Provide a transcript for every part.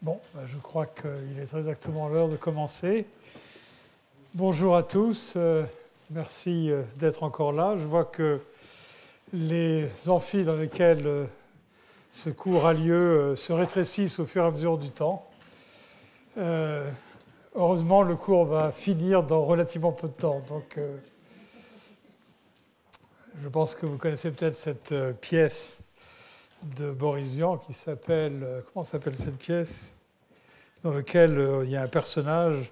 Bon, je crois qu'il est exactement l'heure de commencer. Bonjour à tous, merci d'être encore là. Je vois que les amphis dans lesquels ce cours a lieu se rétrécissent au fur et à mesure du temps. Heureusement, le cours va finir dans relativement peu de temps. Donc, je pense que vous connaissez peut-être cette pièce de Boris Vian qui s'appelle... comment s'appelle cette pièce ? Dans laquelle il y a un personnage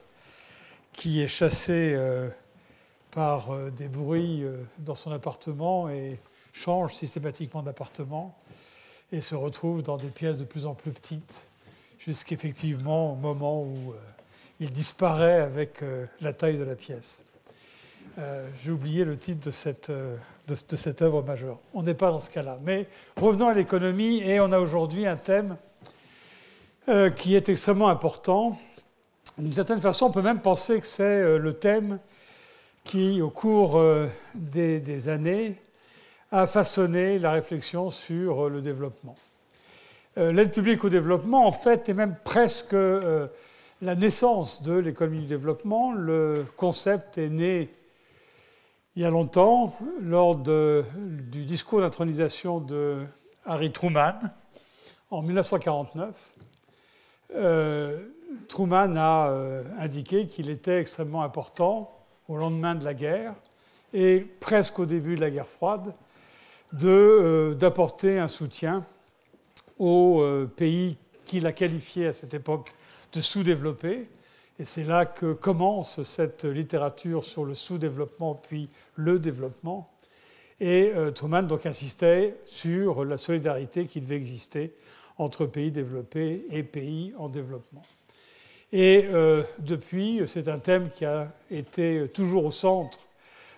qui est chassé par des bruits dans son appartement et change systématiquement d'appartement et se retrouve dans des pièces de plus en plus petites jusqu'effectivement au moment où il disparaît avec la taille de la pièce. J'ai oublié le titre de cette œuvre majeure. On n'est pas dans ce cas-là. Mais revenons à l'économie et on a aujourd'hui un thème qui est extrêmement important. D'une certaine façon, on peut même penser que c'est le thème qui, au cours des années, a façonné la réflexion sur le développement. L'aide publique au développement, en fait, est même presque la naissance de l'économie du développement. Le concept est né il y a longtemps, lors du discours d'intronisation de Harry Truman, en 1949. Truman a indiqué qu'il était extrêmement important, au lendemain de la guerre, et presque au début de la guerre froide, d'apporter un soutien aux pays qu'il a qualifiés à cette époque de sous-développés. Et c'est là que commence cette littérature sur le sous-développement, puis le développement. Et Truman donc insistait sur la solidarité qui devait exister entre pays développés et pays en développement. Et depuis, c'est un thème qui a été toujours au centre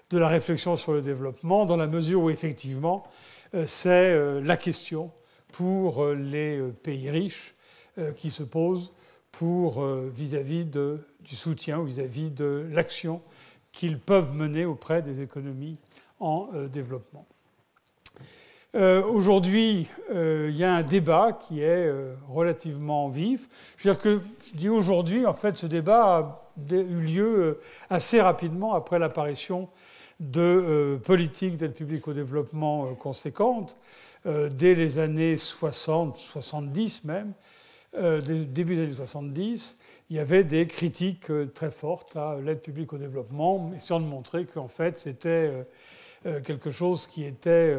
de la réflexion sur le développement, dans la mesure où, effectivement, c'est la question pour les pays riches qui se pose vis-à-vis du soutien ou vis-à-vis de l'action qu'ils peuvent mener auprès des économies en développement. Aujourd'hui, il y a un débat qui est relativement vif. Je dis aujourd'hui, en fait, ce débat a eu lieu assez rapidement après l'apparition de politiques d'aide publique au développement conséquentes, dès les années 60, 70 même, début des années 70, il y avait des critiques très fortes à l'aide publique au développement, essayant de montrer qu'en fait, c'était quelque chose qui était...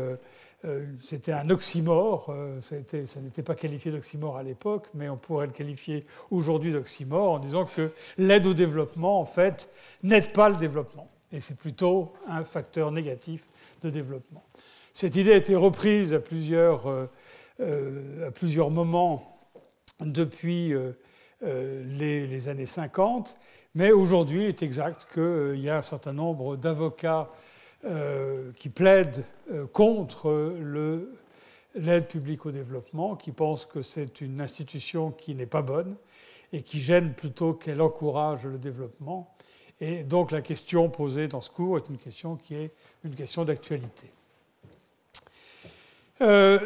c'était un oxymore, ça n'était pas qualifié d'oxymore à l'époque, mais on pourrait le qualifier aujourd'hui d'oxymore en disant que l'aide au développement, en fait, n'aide pas le développement. Et c'est plutôt un facteur négatif de développement. Cette idée a été reprise à plusieurs moments depuis les années 50, mais aujourd'hui, il est exact qu'il y a un certain nombre d'avocats qui plaident contre l'aide publique au développement, qui pensent que c'est une institution qui n'est pas bonne et qui gêne plutôt qu'elle encourage le développement. Et donc la question posée dans ce cours est une question qui est une question d'actualité. Les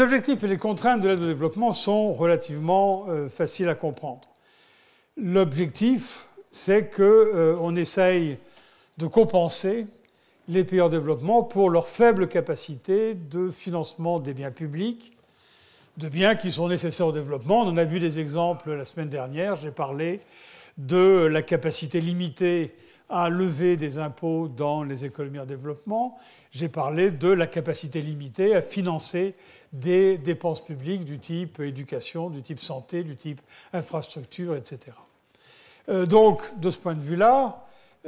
objectifs et les contraintes de l'aide au développement sont relativement faciles à comprendre. L'objectif, c'est qu'on essaye de compenser les pays en développement pour leur faible capacité de financement des biens publics, de biens qui sont nécessaires au développement. On en a vu des exemples la semaine dernière. J'ai parlé de la capacité limitée à lever des impôts dans les économies en développement. J'ai parlé de la capacité limitée à financer des dépenses publiques du type éducation, du type santé, du type infrastructure, etc. Donc, de ce point de vue-là,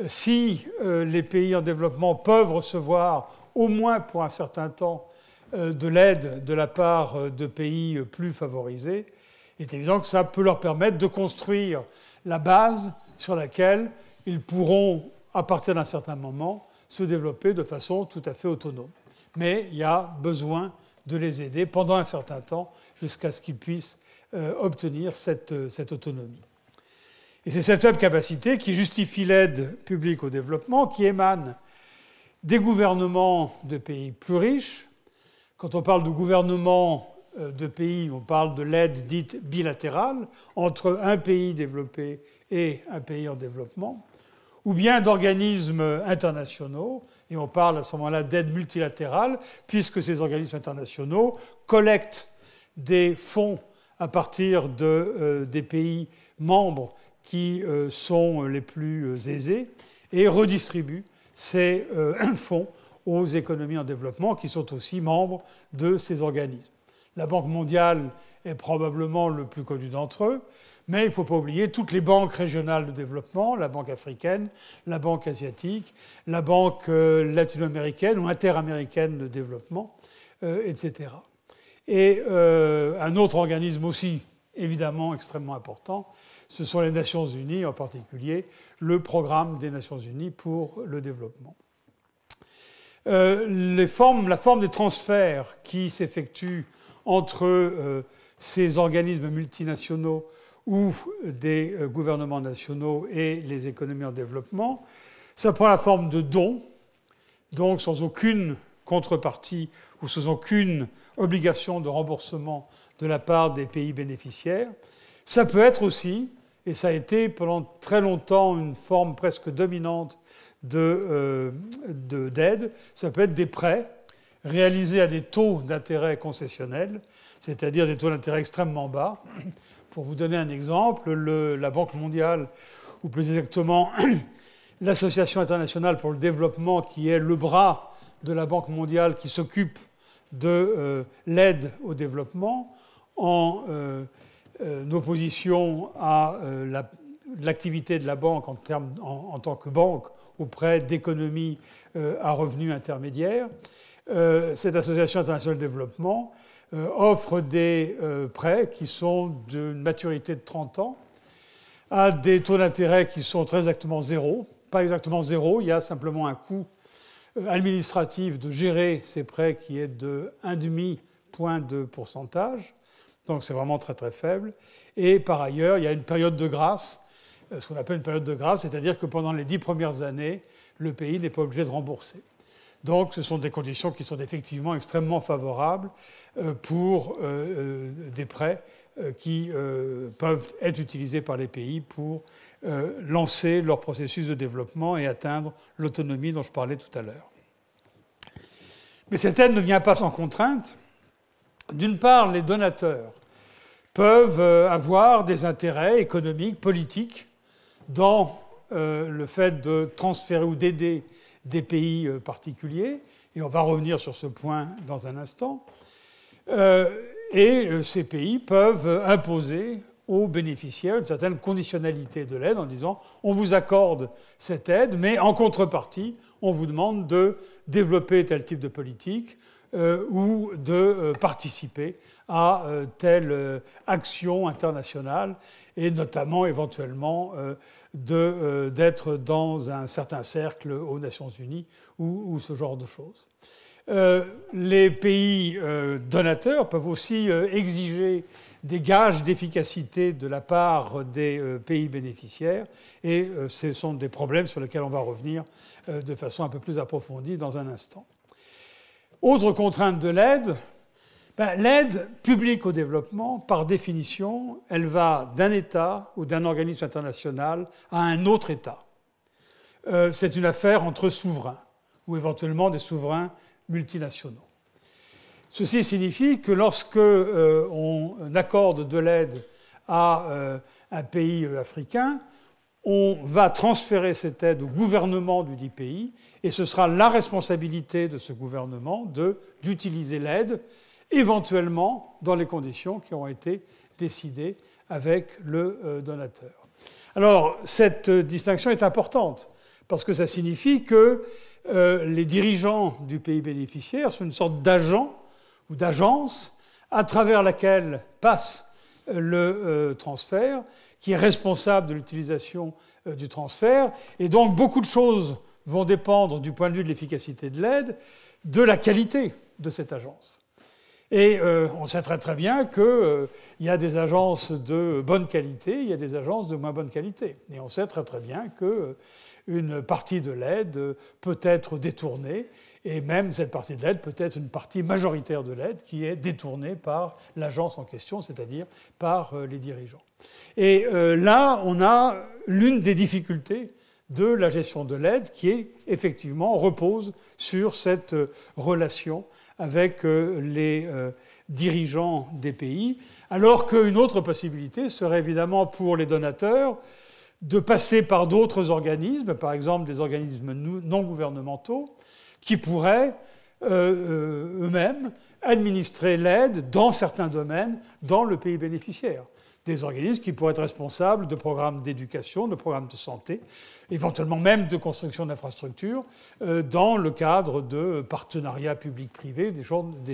si les pays en développement peuvent recevoir, au moins pour un certain temps, de l'aide de la part de pays plus favorisés, il est évident que ça peut leur permettre de construire la base sur laquelle ils pourront, à partir d'un certain moment, se développer de façon tout à fait autonome. Mais il y a besoin de les aider pendant un certain temps jusqu'à ce qu'ils puissent obtenir cette autonomie. Et c'est cette faible capacité qui justifie l'aide publique au développement, qui émane des gouvernements de pays plus riches. Quand on parle de gouvernement de pays, on parle de l'aide dite bilatérale, entre un pays développé et un pays en développement, ou bien d'organismes internationaux, et on parle à ce moment-là d'aide multilatérale, puisque ces organismes internationaux collectent des fonds à partir des pays membres qui sont les plus aisés et redistribuent ces fonds aux économies en développement qui sont aussi membres de ces organismes. La Banque mondiale est probablement le plus connu d'entre eux, mais il ne faut pas oublier toutes les banques régionales de développement, la Banque africaine, la Banque asiatique, la Banque latino-américaine ou interaméricaine de développement, etc. Et un autre organisme aussi, évidemment, extrêmement important, ce sont les Nations Unies, en particulier le Programme des Nations Unies pour le développement. La forme des transferts qui s'effectuent entre ces organismes multinationaux ou des gouvernements nationaux et les économies en développement, ça prend la forme de dons, donc sans aucune contrepartie ou sans aucune obligation de remboursement de la part des pays bénéficiaires. Ça peut être aussi, et ça a été pendant très longtemps une forme presque dominante d'aide, ça peut être des prêts réalisés à des taux d'intérêt concessionnels, c'est-à-dire des taux d'intérêt extrêmement bas. Pour vous donner un exemple, la Banque mondiale, ou plus exactement l'Association internationale pour le développement, qui est le bras de la Banque mondiale qui s'occupe de l'aide au développement, en opposition à l'activité de la banque en tant que banque auprès d'économies à revenus intermédiaires. Cette Association internationale de développement offre des prêts qui sont d'une maturité de 30 ans à des taux d'intérêt qui sont très exactement zéro. Pas exactement zéro, il y a simplement un coût administratif de gérer ces prêts qui est de 1,5 point de pourcentage. Donc c'est vraiment très très faible. Et par ailleurs, il y a une période de grâce, ce qu'on appelle une période de grâce, c'est-à-dire que pendant les 10 premières années, le pays n'est pas obligé de rembourser. Donc ce sont des conditions qui sont effectivement extrêmement favorables pour des prêts qui peuvent être utilisés par les pays pour lancer leur processus de développement et atteindre l'autonomie dont je parlais tout à l'heure. Mais cette aide ne vient pas sans contrainte. D'une part, les donateurs peuvent avoir des intérêts économiques, politiques, dans le fait de transférer ou d'aider des pays particuliers, et on va revenir sur ce point dans un instant. Et ces pays peuvent imposer aux bénéficiaires une certaine conditionnalité de l'aide en disant on vous accorde cette aide, mais en contrepartie, on vous demande de développer tel type de politique ou de participer à telle action internationale et notamment éventuellement d'être dans un certain cercle aux Nations Unies ou ce genre de choses. Les pays donateurs peuvent aussi exiger des gages d'efficacité de la part des pays bénéficiaires et ce sont des problèmes sur lesquels on va revenir de façon un peu plus approfondie dans un instant. Autre contrainte de l'aide, l'aide publique au développement, par définition, elle va d'un État ou d'un organisme international à un autre État. C'est une affaire entre souverains, ou éventuellement des souverains multinationaux. Ceci signifie que lorsque on accorde de l'aide à un pays africain, on va transférer cette aide au gouvernement du dit pays, et ce sera la responsabilité de ce gouvernement d'utiliser l'aide, éventuellement dans les conditions qui ont été décidées avec le donateur. Alors, cette distinction est importante, parce que ça signifie que les dirigeants du pays bénéficiaire sont une sorte d'agent ou d'agence à travers laquelle passe le transfert, qui est responsable de l'utilisation du transfert. Et donc, beaucoup de choses vont dépendre, du point de vue de l'efficacité de l'aide, de la qualité de cette agence. Et on sait très très bien qu'il y a des agences de bonne qualité, il y a des agences de moins bonne qualité. Et on sait très très bien qu'une partie de l'aide peut être détournée, et même cette partie de l'aide peut être une partie majoritaire de l'aide qui est détournée par l'agence en question, c'est-à-dire par les dirigeants. Et là, on a l'une des difficultés de la gestion de l'aide qui est effectivement repose sur cette relation avec les dirigeants des pays, alors qu'une autre possibilité serait évidemment pour les donateurs de passer par d'autres organismes, par exemple des organismes non gouvernementaux, qui pourraient eux-mêmes administrer l'aide dans certains domaines dans le pays bénéficiaire. Des organismes qui pourraient être responsables de programmes d'éducation, de programmes de santé, éventuellement même de construction d'infrastructures, dans le cadre de partenariats publics-privés, des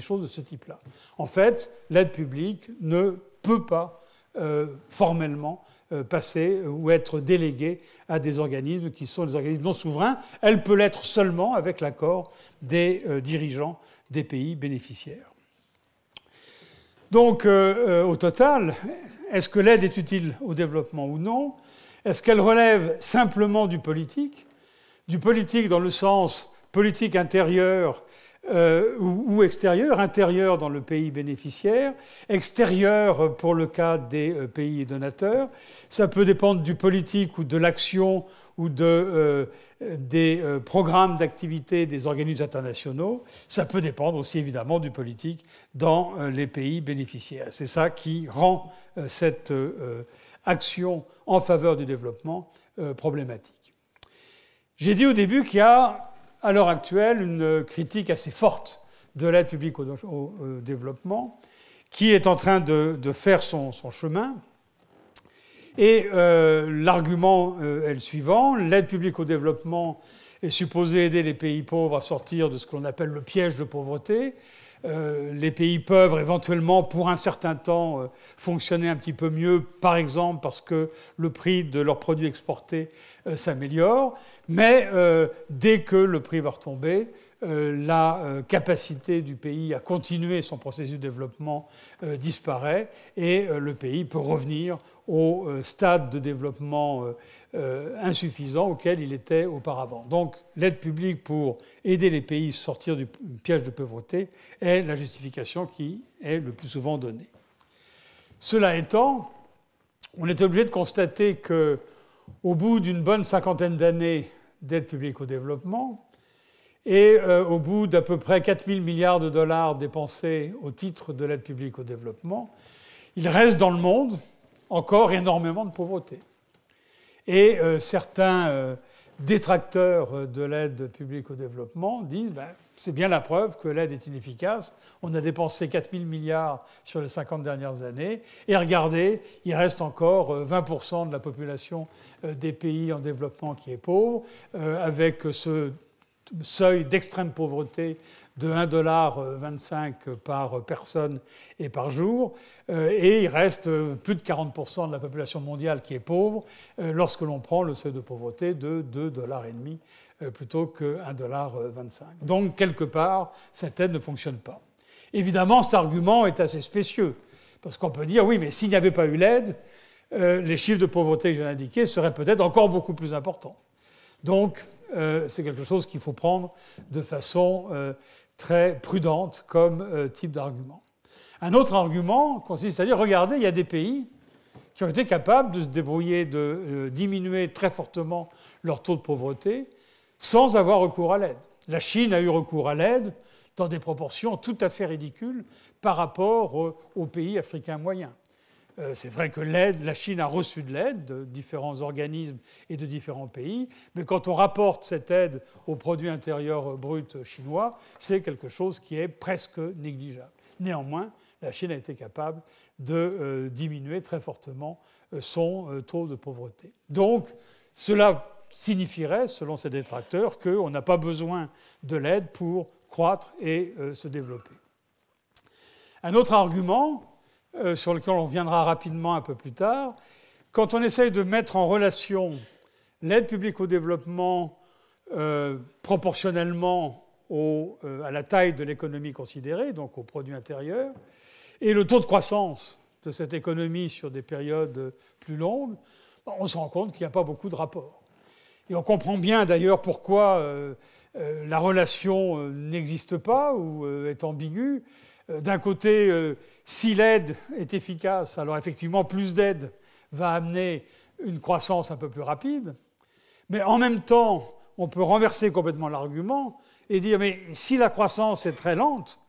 choses de ce type-là. En fait, l'aide publique ne peut pas formellement passer ou être déléguée à des organismes qui sont des organismes non souverains. Elle peut l'être seulement avec l'accord des dirigeants des pays bénéficiaires. Donc, au total, est-ce que l'aide est utile au développement ou non? Est-ce qu'elle relève simplement du politique dans le sens politique intérieur ou extérieur, intérieur dans le pays bénéficiaire, extérieur pour le cas des pays donateurs? Ça peut dépendre du politique ou de l'action ou des programmes d'activité des organismes internationaux. Ça peut dépendre aussi évidemment du politique dans les pays bénéficiaires. C'est ça qui rend cette action en faveur du développement problématique. J'ai dit au début qu'il y a à l'heure actuelle une critique assez forte de l'aide publique au développement qui est en train de faire son chemin. Et l'argument est le suivant: l'aide publique au développement est supposée aider les pays pauvres à sortir de ce qu'on appelle le piège de pauvreté. Les pays peuvent éventuellement, pour un certain temps, fonctionner un petit peu mieux, par exemple parce que le prix de leurs produits exportés s'améliore. Mais dès que le prix va retomber, la capacité du pays à continuer son processus de développement disparaît et le pays peut revenir au stade de développement insuffisant auquel il était auparavant. Donc l'aide publique pour aider les pays à sortir du piège de pauvreté est la justification qui est le plus souvent donnée. Cela étant, on est obligé de constater qu'au bout d'une bonne cinquantaine d'années d'aide publique au développement, et au bout d'à peu près 4 000 milliards de dollars dépensés au titre de l'aide publique au développement, il reste dans le monde encore énormément de pauvreté. Et certains détracteurs de l'aide publique au développement disent c'est bien la preuve que l'aide est inefficace. On a dépensé 4 000 milliards sur les 50 dernières années. Et regardez, il reste encore 20% de la population des pays en développement qui est pauvre, avec ce seuil d'extrême pauvreté de 1,25 $ par personne et par jour, et il reste plus de 40% de la population mondiale qui est pauvre lorsque l'on prend le seuil de pauvreté de 2,5 $ plutôt que 1,25 $. Donc, quelque part, cette aide ne fonctionne pas. Évidemment, cet argument est assez spécieux, parce qu'on peut dire, oui, mais s'il n'y avait pas eu l'aide, les chiffres de pauvreté que j'ai indiqués seraient peut-être encore beaucoup plus importants. Donc, c'est quelque chose qu'il faut prendre de façon très prudente comme type d'argument. Un autre argument consiste à dire, regardez, il y a des pays qui ont été capables de se débrouiller, de diminuer très fortement leur taux de pauvreté sans avoir recours à l'aide. La Chine a eu recours à l'aide dans des proportions tout à fait ridicules par rapport aux pays africains moyens. C'est vrai que la Chine a reçu de l'aide de différents organismes et de différents pays, mais quand on rapporte cette aide au produit intérieur brut chinois, c'est quelque chose qui est presque négligeable. Néanmoins, la Chine a été capable de diminuer très fortement son taux de pauvreté. Donc, cela signifierait, selon ces détracteurs, qu'on n'a pas besoin de l'aide pour croître et se développer. Un autre argument, sur lequel on reviendra rapidement un peu plus tard, quand on essaye de mettre en relation l'aide publique au développement proportionnellement à la taille de l'économie considérée, donc au produit intérieur, et le taux de croissance de cette économie sur des périodes plus longues, on se rend compte qu'il n'y a pas beaucoup de rapport. Et on comprend bien d'ailleurs pourquoi la relation n'existe pas ou est ambiguë. D'un côté, si l'aide est efficace, alors effectivement, plus d'aide va amener une croissance un peu plus rapide. Mais en même temps, on peut renverser complètement l'argument et dire, mais si la croissance est très lente,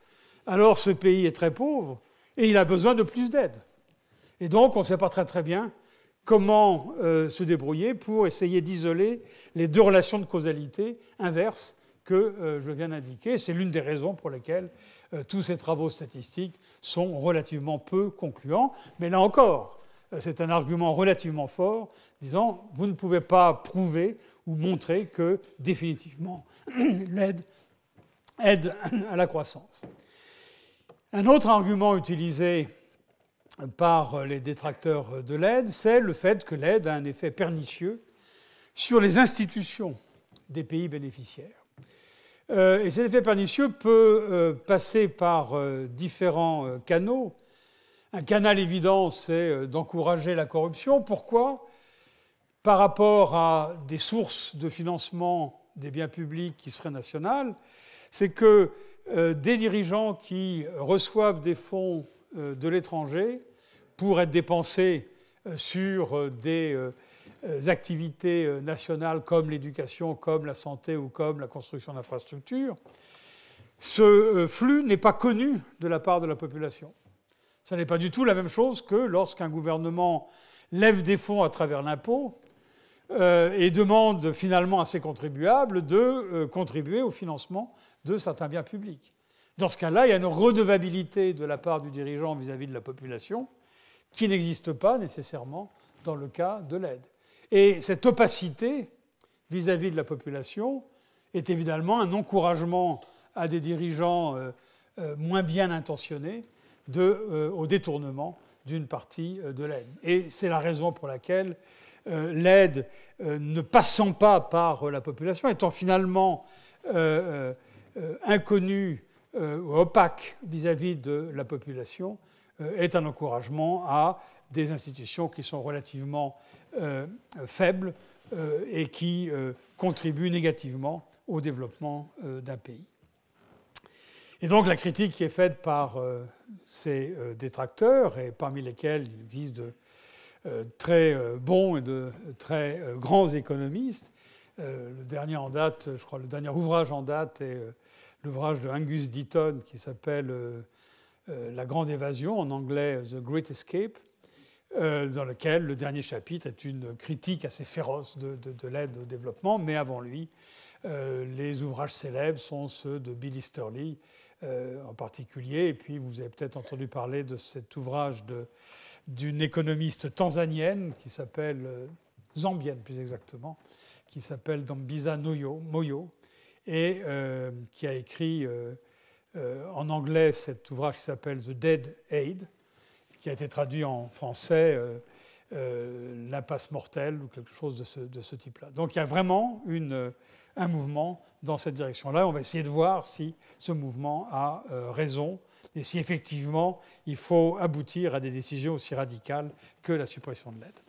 alors ce pays est très pauvre et il a besoin de plus d'aide. Et donc, on ne sait pas très bien comment se débrouiller pour essayer d'isoler les deux relations de causalité inverses que je viens d'indiquer. C'est l'une des raisons pour lesquelles tous ces travaux statistiques sont relativement peu concluants. Mais là encore, c'est un argument relativement fort, disant vous ne pouvez pas prouver ou montrer que définitivement l'aide aide à la croissance. Un autre argument utilisé par les détracteurs de l'aide, c'est le fait que l'aide a un effet pernicieux sur les institutions des pays bénéficiaires. Et cet effet pernicieux peut passer par différents canaux. Un canal évident, c'est d'encourager la corruption. Pourquoi ? Par rapport à des sources de financement des biens publics qui seraient nationales, c'est que des dirigeants qui reçoivent des fonds de l'étranger pour être dépensés sur des activités nationales comme l'éducation, comme la santé ou comme la construction d'infrastructures, ce flux n'est pas connu de la part de la population. Ce n'est pas du tout la même chose que lorsqu'un gouvernement lève des fonds à travers l'impôt et demande finalement à ses contribuables de contribuer au financement de certains biens publics. Dans ce cas-là, il y a une redevabilité de la part du dirigeant vis-à-vis de la population qui n'existe pas nécessairement dans le cas de l'aide. Et cette opacité vis-à-vis de la population est évidemment un encouragement à des dirigeants moins bien intentionnés au détournement d'une partie de l'aide. Et c'est la raison pour laquelle l'aide, ne passant pas par la population, étant finalement inconnue ou opaque vis-à-vis de la population, est un encouragement à des institutions qui sont relativement faibles et qui contribuent négativement au développement d'un pays. Et donc la critique qui est faite par ces détracteurs, et parmi lesquels il existe de très bons et de très grands économistes, le dernier en date, je crois le dernier ouvrage en date est l'ouvrage de Angus Deaton qui s'appelle La Grande Évasion, en anglais The Great Escape, dans lequel le dernier chapitre est une critique assez féroce de l'aide au développement, mais avant lui, les ouvrages célèbres sont ceux de Bill Easterly en particulier, et puis vous avez peut-être entendu parler de cet ouvrage d'une économiste tanzanienne qui s'appelle, zambienne plus exactement, qui s'appelle Dambisa Moyo, et qui a écrit en anglais cet ouvrage qui s'appelle The Dead Aid, qui a été traduit en français L'impasse mortelle ou quelque chose de ce type-là. Donc il y a vraiment un mouvement dans cette direction-là. On va essayer de voir si ce mouvement a raison et si effectivement il faut aboutir à des décisions aussi radicales que la suppression de l'aide.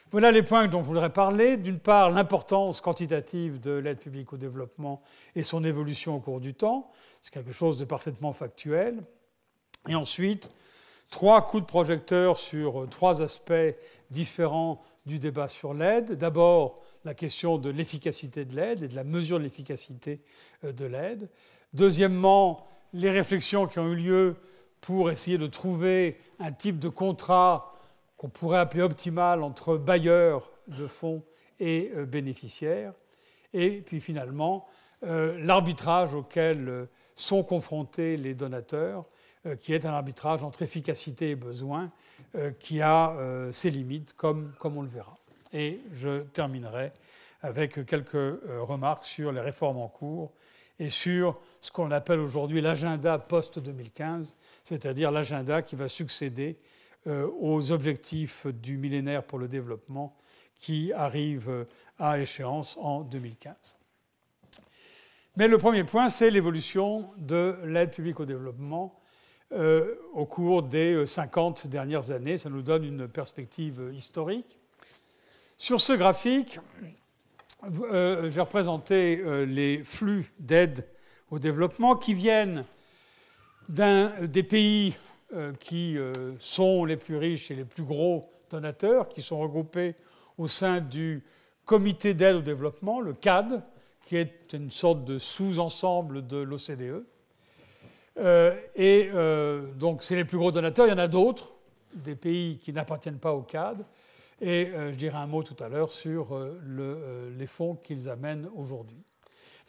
Voilà les points dont je voudrais parler. D'une part, l'importance quantitative de l'aide publique au développement et son évolution au cours du temps. C'est quelque chose de parfaitement factuel. Et ensuite, 3 coups de projecteur sur 3 aspects différents du débat sur l'aide. D'abord, la question de l'efficacité de l'aide et de la mesure de l'efficacité de l'aide. Deuxièmement, les réflexions qui ont eu lieu pour essayer de trouver un type de contrat qu'on pourrait appeler optimal entre bailleurs de fonds et bénéficiaires. Et puis finalement, l'arbitrage auquel sont confrontés les donateurs, qui est un arbitrage entre efficacité et besoin, qui a ses limites, comme on le verra. Et je terminerai avec quelques remarques sur les réformes en cours et sur ce qu'on appelle aujourd'hui l'agenda post-2015, c'est-à-dire l'agenda qui va succéder aux objectifs du millénaire pour le développement qui arrivent à échéance en 2015. Mais le premier point, c'est l'évolution de l'aide publique au développement au cours des 50 dernières années. Ça nous donne une perspective historique. Sur ce graphique, j'ai représenté les flux d'aide au développement qui viennent des pays qui sont les plus riches et les plus gros donateurs, qui sont regroupés au sein du Comité d'aide au développement, le CAD, qui est une sorte de sous-ensemble de l'OCDE. Donc, c'est les plus gros donateurs. Il y en a d'autres, des pays qui n'appartiennent pas au CAD. Et je dirai un mot tout à l'heure sur les fonds qu'ils amènent aujourd'hui.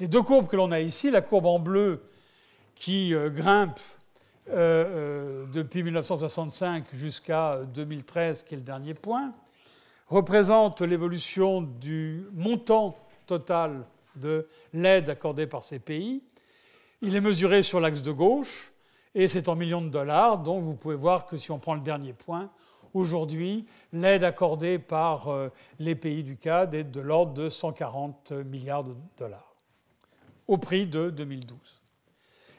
Les deux courbes que l'on a ici, la courbe en bleu qui grimpe depuis 1965 jusqu'à 2013, qui est le dernier point, représente l'évolution du montant total de l'aide accordée par ces pays. Il est mesuré sur l'axe de gauche et c'est en millions de dollars. Donc vous pouvez voir que si on prend le dernier point, aujourd'hui, l'aide accordée par les pays du CAD est de l'ordre de 140 milliards de dollars au prix de 2012.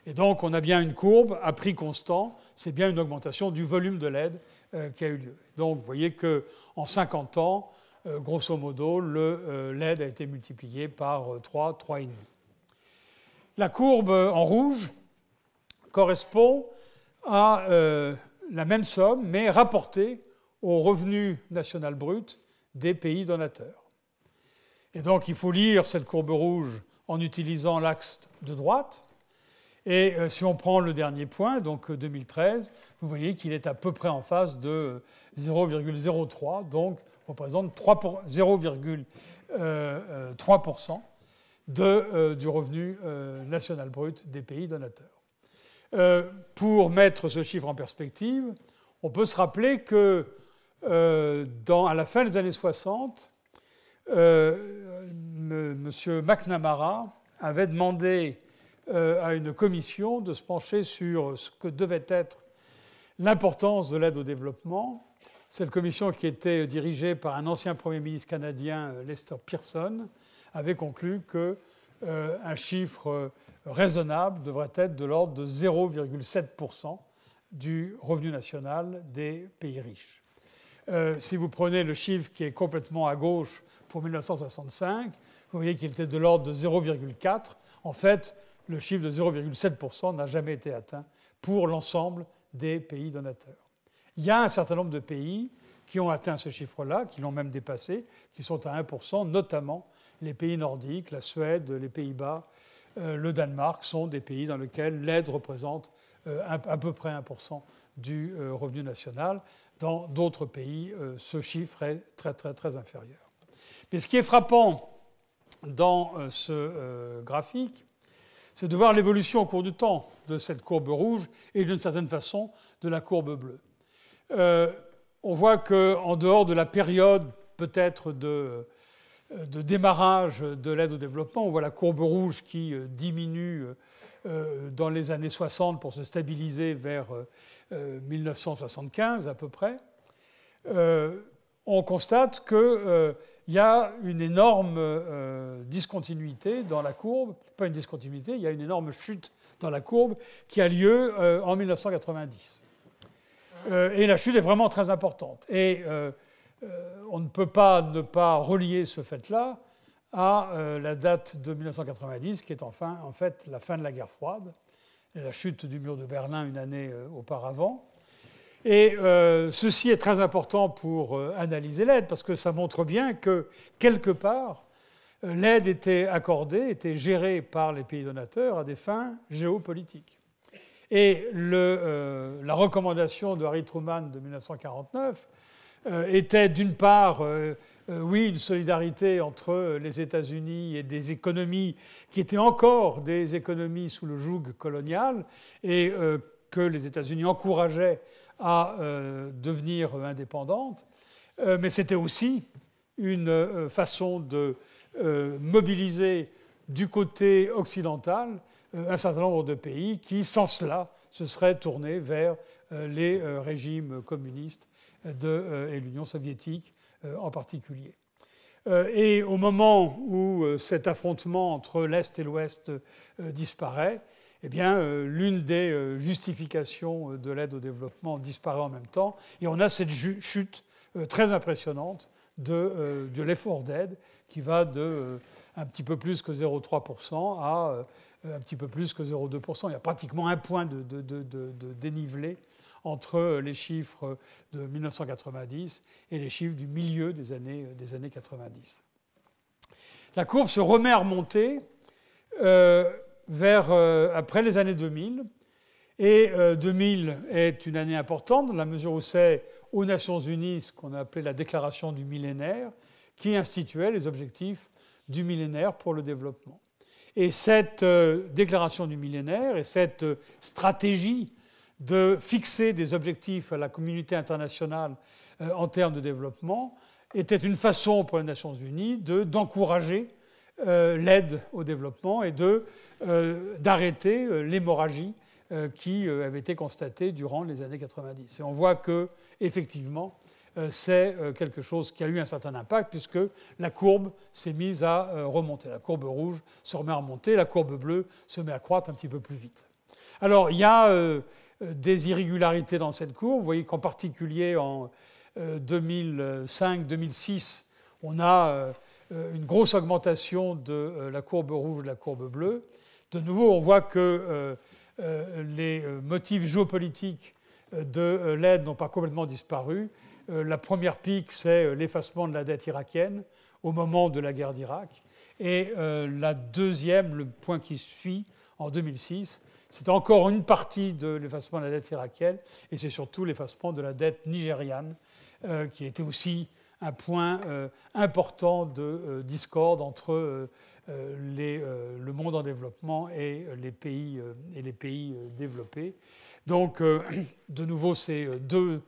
Et donc on a bien une courbe à prix constant, c'est bien une augmentation du volume de l'aide qui a eu lieu. Donc vous voyez qu'en 50 ans, grosso modo, l'aide a été multipliée par 3, 3,5. La courbe en rouge correspond à la même somme, mais rapportée au revenu national brut des pays donateurs. Et donc il faut lire cette courbe rouge en utilisant l'axe de droite. Et si on prend le dernier point, donc 2013, vous voyez qu'il est à peu près en phase de 0,03, donc représente 0,3% du revenu national brut des pays donateurs. Pour mettre ce chiffre en perspective, on peut se rappeler que à la fin des années 60, M. McNamara avait demandé à une commission de se pencher sur ce que devait être l'importance de l'aide au développement. Cette commission, qui était dirigée par un ancien Premier ministre canadien, Lester Pearson, avait conclu qu'un chiffre raisonnable devrait être de l'ordre de 0,7% du revenu national des pays riches. Si vous prenez le chiffre qui est complètement à gauche pour 1965, vous voyez qu'il était de l'ordre de 0,4. En fait, le chiffre de 0,7% n'a jamais été atteint pour l'ensemble des pays donateurs. Il y a un certain nombre de pays qui ont atteint ce chiffre-là, qui l'ont même dépassé, qui sont à 1%, notamment les pays nordiques, la Suède, les Pays-Bas, le Danemark, sont des pays dans lesquels l'aide représente à peu près 1% du revenu national. Dans d'autres pays, ce chiffre est très, très, très inférieur. Mais ce qui est frappant dans ce graphique, c'est de voir l'évolution au cours du temps de cette courbe rouge et d'une certaine façon de la courbe bleue. On voit qu'en dehors de la période peut-être de démarrage de l'aide au développement, on voit la courbe rouge qui diminue dans les années 60 pour se stabiliser vers 1975 à peu près. On constate qu'il y a une énorme discontinuité dans la courbe, pas une discontinuité, il y a une énorme chute dans la courbe qui a lieu en 1990. Et la chute est vraiment très importante. Et on ne peut pas ne pas relier ce fait-là à la date de 1990, qui est en fait la fin de la guerre froide, et la chute du mur de Berlin une année auparavant. Et ceci est très important pour analyser l'aide, parce que ça montre bien que, quelque part, l'aide était accordée, était gérée par les pays donateurs à des fins géopolitiques. Et la recommandation de Harry Truman de 1949 était d'une part, oui, une solidarité entre les États-Unis et des économies qui étaient encore des économies sous le joug colonial et que les États-Unis encourageaient à devenir indépendantes, mais c'était aussi une façon de mobiliser du côté occidental un certain nombre de pays qui, sans cela, se seraient tournés vers les régimes communistes et l'Union soviétique en particulier. Et au moment où cet affrontement entre l'Est et l'Ouest disparaît, eh bien, l'une des justifications de l'aide au développement disparaît en même temps. Et on a cette chute très impressionnante de l'effort d'aide qui va de un petit peu plus que 0,3% à un petit peu plus que 0,2%. Il y a pratiquement un point de dénivelé entre les chiffres de 1990 et les chiffres du milieu des années 90. La courbe se remet à remonter après les années 2000. Et 2000 est une année importante dans la mesure où c'est aux Nations Unies ce qu'on a appelé la déclaration du millénaire qui instituait les objectifs du millénaire pour le développement. Et cette déclaration du millénaire et cette stratégie de fixer des objectifs à la communauté internationale en termes de développement était une façon pour les Nations Unies d'encourager l'aide au développement et d'arrêter l'hémorragie qui avait été constatée durant les années 90. Et on voit que, effectivement, c'est quelque chose qui a eu un certain impact puisque la courbe s'est mise à remonter. La courbe rouge se remet à remonter, la courbe bleue se met à croître un petit peu plus vite. Alors, il y a des irrégularités dans cette courbe. Vous voyez qu'en particulier en 2005-2006, on a une grosse augmentation de la courbe rouge et de la courbe bleue. De nouveau, on voit que les motifs géopolitiques de l'aide n'ont pas complètement disparu. La première pique, c'est l'effacement de la dette irakienne au moment de la guerre d'Irak. Et la deuxième, le point qui suit, en 2006, c'est encore une partie de l'effacement de la dette irakienne, et c'est surtout l'effacement de la dette nigériane, qui était aussi un point important de discorde entre le monde en développement et les pays développés. Donc, de nouveau, ces deux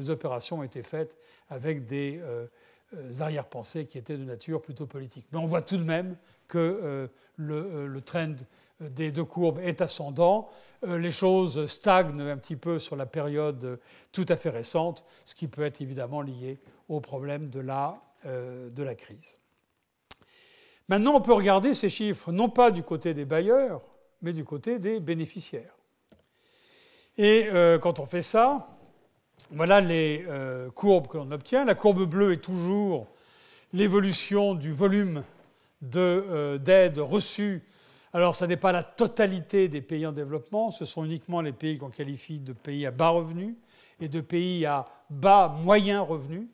opérations ont été faites avec des arrière-pensées qui étaient de nature plutôt politique. Mais on voit tout de même que le trend des deux courbes est ascendant. Les choses stagnent un petit peu sur la période tout à fait récente, ce qui peut être évidemment lié au problème de la crise. Maintenant, on peut regarder ces chiffres non pas du côté des bailleurs, mais du côté des bénéficiaires. Et quand on fait ça, voilà les courbes que l'on obtient. La courbe bleue est toujours l'évolution du volume d'aide reçue. Alors, ce n'est pas la totalité des pays en développement, ce sont uniquement les pays qu'on qualifie de pays à bas revenus et de pays à bas moyen revenus.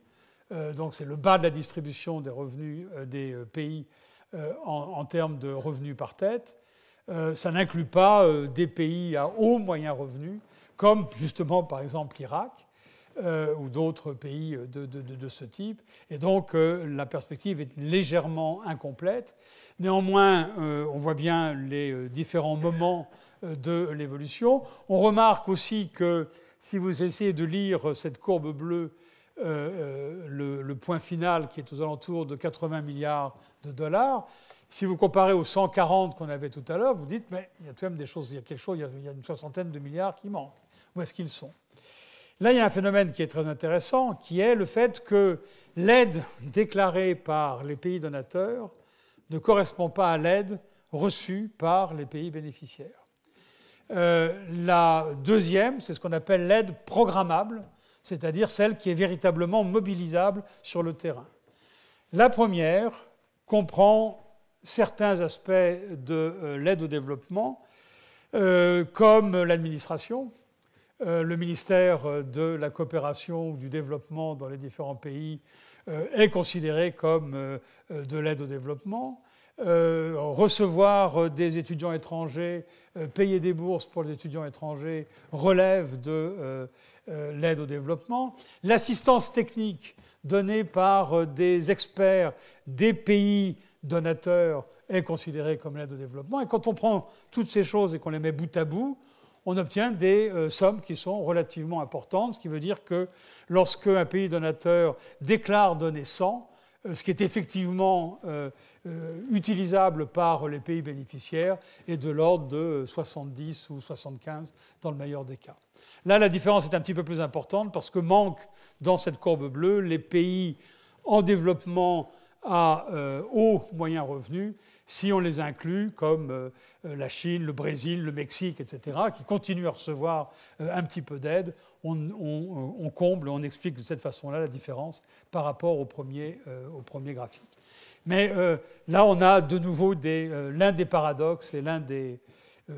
Donc, c'est le bas de la distribution des revenus des pays en termes de revenus par tête. Ça n'inclut pas des pays à haut moyen revenu, comme justement, par exemple, l'Irak. Ou d'autres pays de ce type. Et donc, la perspective est légèrement incomplète. Néanmoins, on voit bien les différents moments de l'évolution. On remarque aussi que si vous essayez de lire cette courbe bleue, le point final qui est aux alentours de 80 milliards de dollars, si vous comparez aux 140 qu'on avait tout à l'heure, vous dites, mais il y a tout de même des choses, il y a quelque chose, il y a une soixantaine de milliards qui manquent. Où est-ce qu'ils sont ? Là, il y a un phénomène qui est très intéressant, qui est le fait que l'aide déclarée par les pays donateurs ne correspond pas à l'aide reçue par les pays bénéficiaires. La deuxième, c'est ce qu'on appelle l'aide programmable, c'est-à-dire celle qui est véritablement mobilisable sur le terrain. La première comprend certains aspects de l'aide au développement, comme l'administration. Le ministère de la coopération ou du développement dans les différents pays est considéré comme de l'aide au développement. Recevoir des étudiants étrangers, payer des bourses pour les étudiants étrangers relève de l'aide au développement. L'assistance technique donnée par des experts des pays donateurs est considérée comme l'aide au développement. Et quand on prend toutes ces choses et qu'on les met bout à bout, on obtient des sommes qui sont relativement importantes, ce qui veut dire que lorsque un pays donateur déclare donner 100, ce qui est effectivement utilisable par les pays bénéficiaires est de l'ordre de 70 ou 75 dans le meilleur des cas. Là, la différence est un petit peu plus importante parce que manquent dans cette courbe bleue les pays en développement aux moyens revenus si on les inclut comme la Chine, le Brésil, le Mexique, etc., qui continuent à recevoir un petit peu d'aide. On comble, on explique de cette façon-là la différence par rapport au premier graphique. Mais là, on a de nouveau l'un des paradoxes et l'un des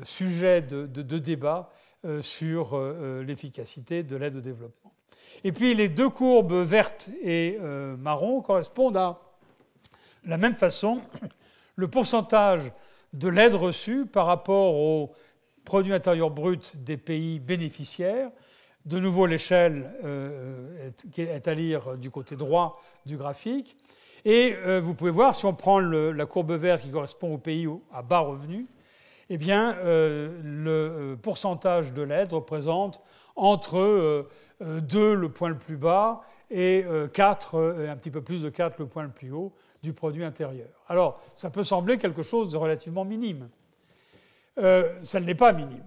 sujets de débat sur l'efficacité de l'aide au développement. Et puis les deux courbes vertes et marron correspondent à la même façon le pourcentage de l'aide reçue par rapport au produit intérieur brut des pays bénéficiaires. De nouveau, l'échelle est à lire du côté droit du graphique. Et vous pouvez voir, si on prend la courbe verte qui correspond aux pays à bas revenus, eh bien, le pourcentage de l'aide représente entre 2, le point le plus bas, et 4, un petit peu plus de 4, le point le plus haut, du produit intérieur. Alors, ça peut sembler quelque chose de relativement minime. Ça ne l'est pas minime.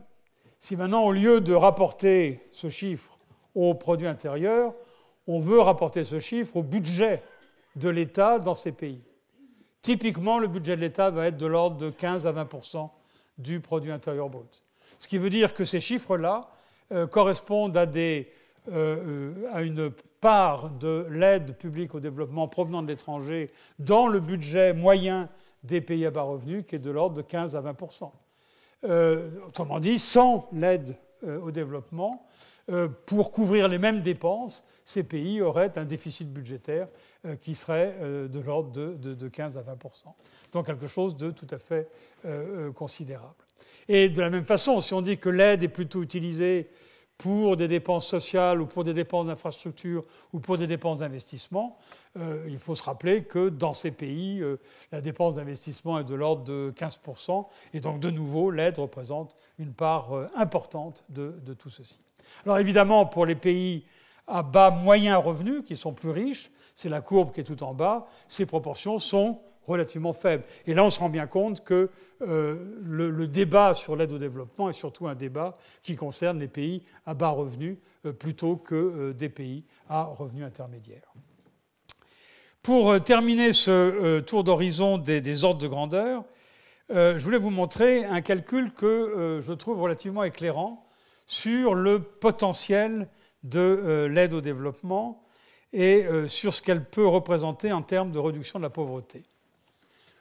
Si maintenant, au lieu de rapporter ce chiffre au produit intérieur, on veut rapporter ce chiffre au budget de l'État dans ces pays. Typiquement, le budget de l'État va être de l'ordre de 15 à 20% du produit intérieur brut. Ce qui veut dire que ces chiffres-là correspondent à une part de l'aide publique au développement provenant de l'étranger dans le budget moyen des pays à bas revenus, qui est de l'ordre de 15 à 20%. Autrement dit, sans l'aide au développement, pour couvrir les mêmes dépenses, ces pays auraient un déficit budgétaire qui serait de l'ordre de 15 à 20%. Donc quelque chose de tout à fait considérable. Et de la même façon, si on dit que l'aide est plutôt utilisée pour des dépenses sociales ou pour des dépenses d'infrastructure ou pour des dépenses d'investissement, il faut se rappeler que dans ces pays, la dépense d'investissement est de l'ordre de 15%, et donc de nouveau, l'aide représente une part importante de tout ceci. Alors évidemment, pour les pays à bas moyens revenus, qui sont plus riches, c'est la courbe qui est tout en bas, ces proportions sont relativement faibles. Et là, on se rend bien compte que le débat sur l'aide au développement est surtout un débat qui concerne les pays à bas revenus plutôt que des pays à revenus intermédiaires. Pour terminer ce tour d'horizon des ordres de grandeur, je voulais vous montrer un calcul que je trouve relativement éclairant sur le potentiel de l'aide au développement et sur ce qu'elle peut représenter en termes de réduction de la pauvreté.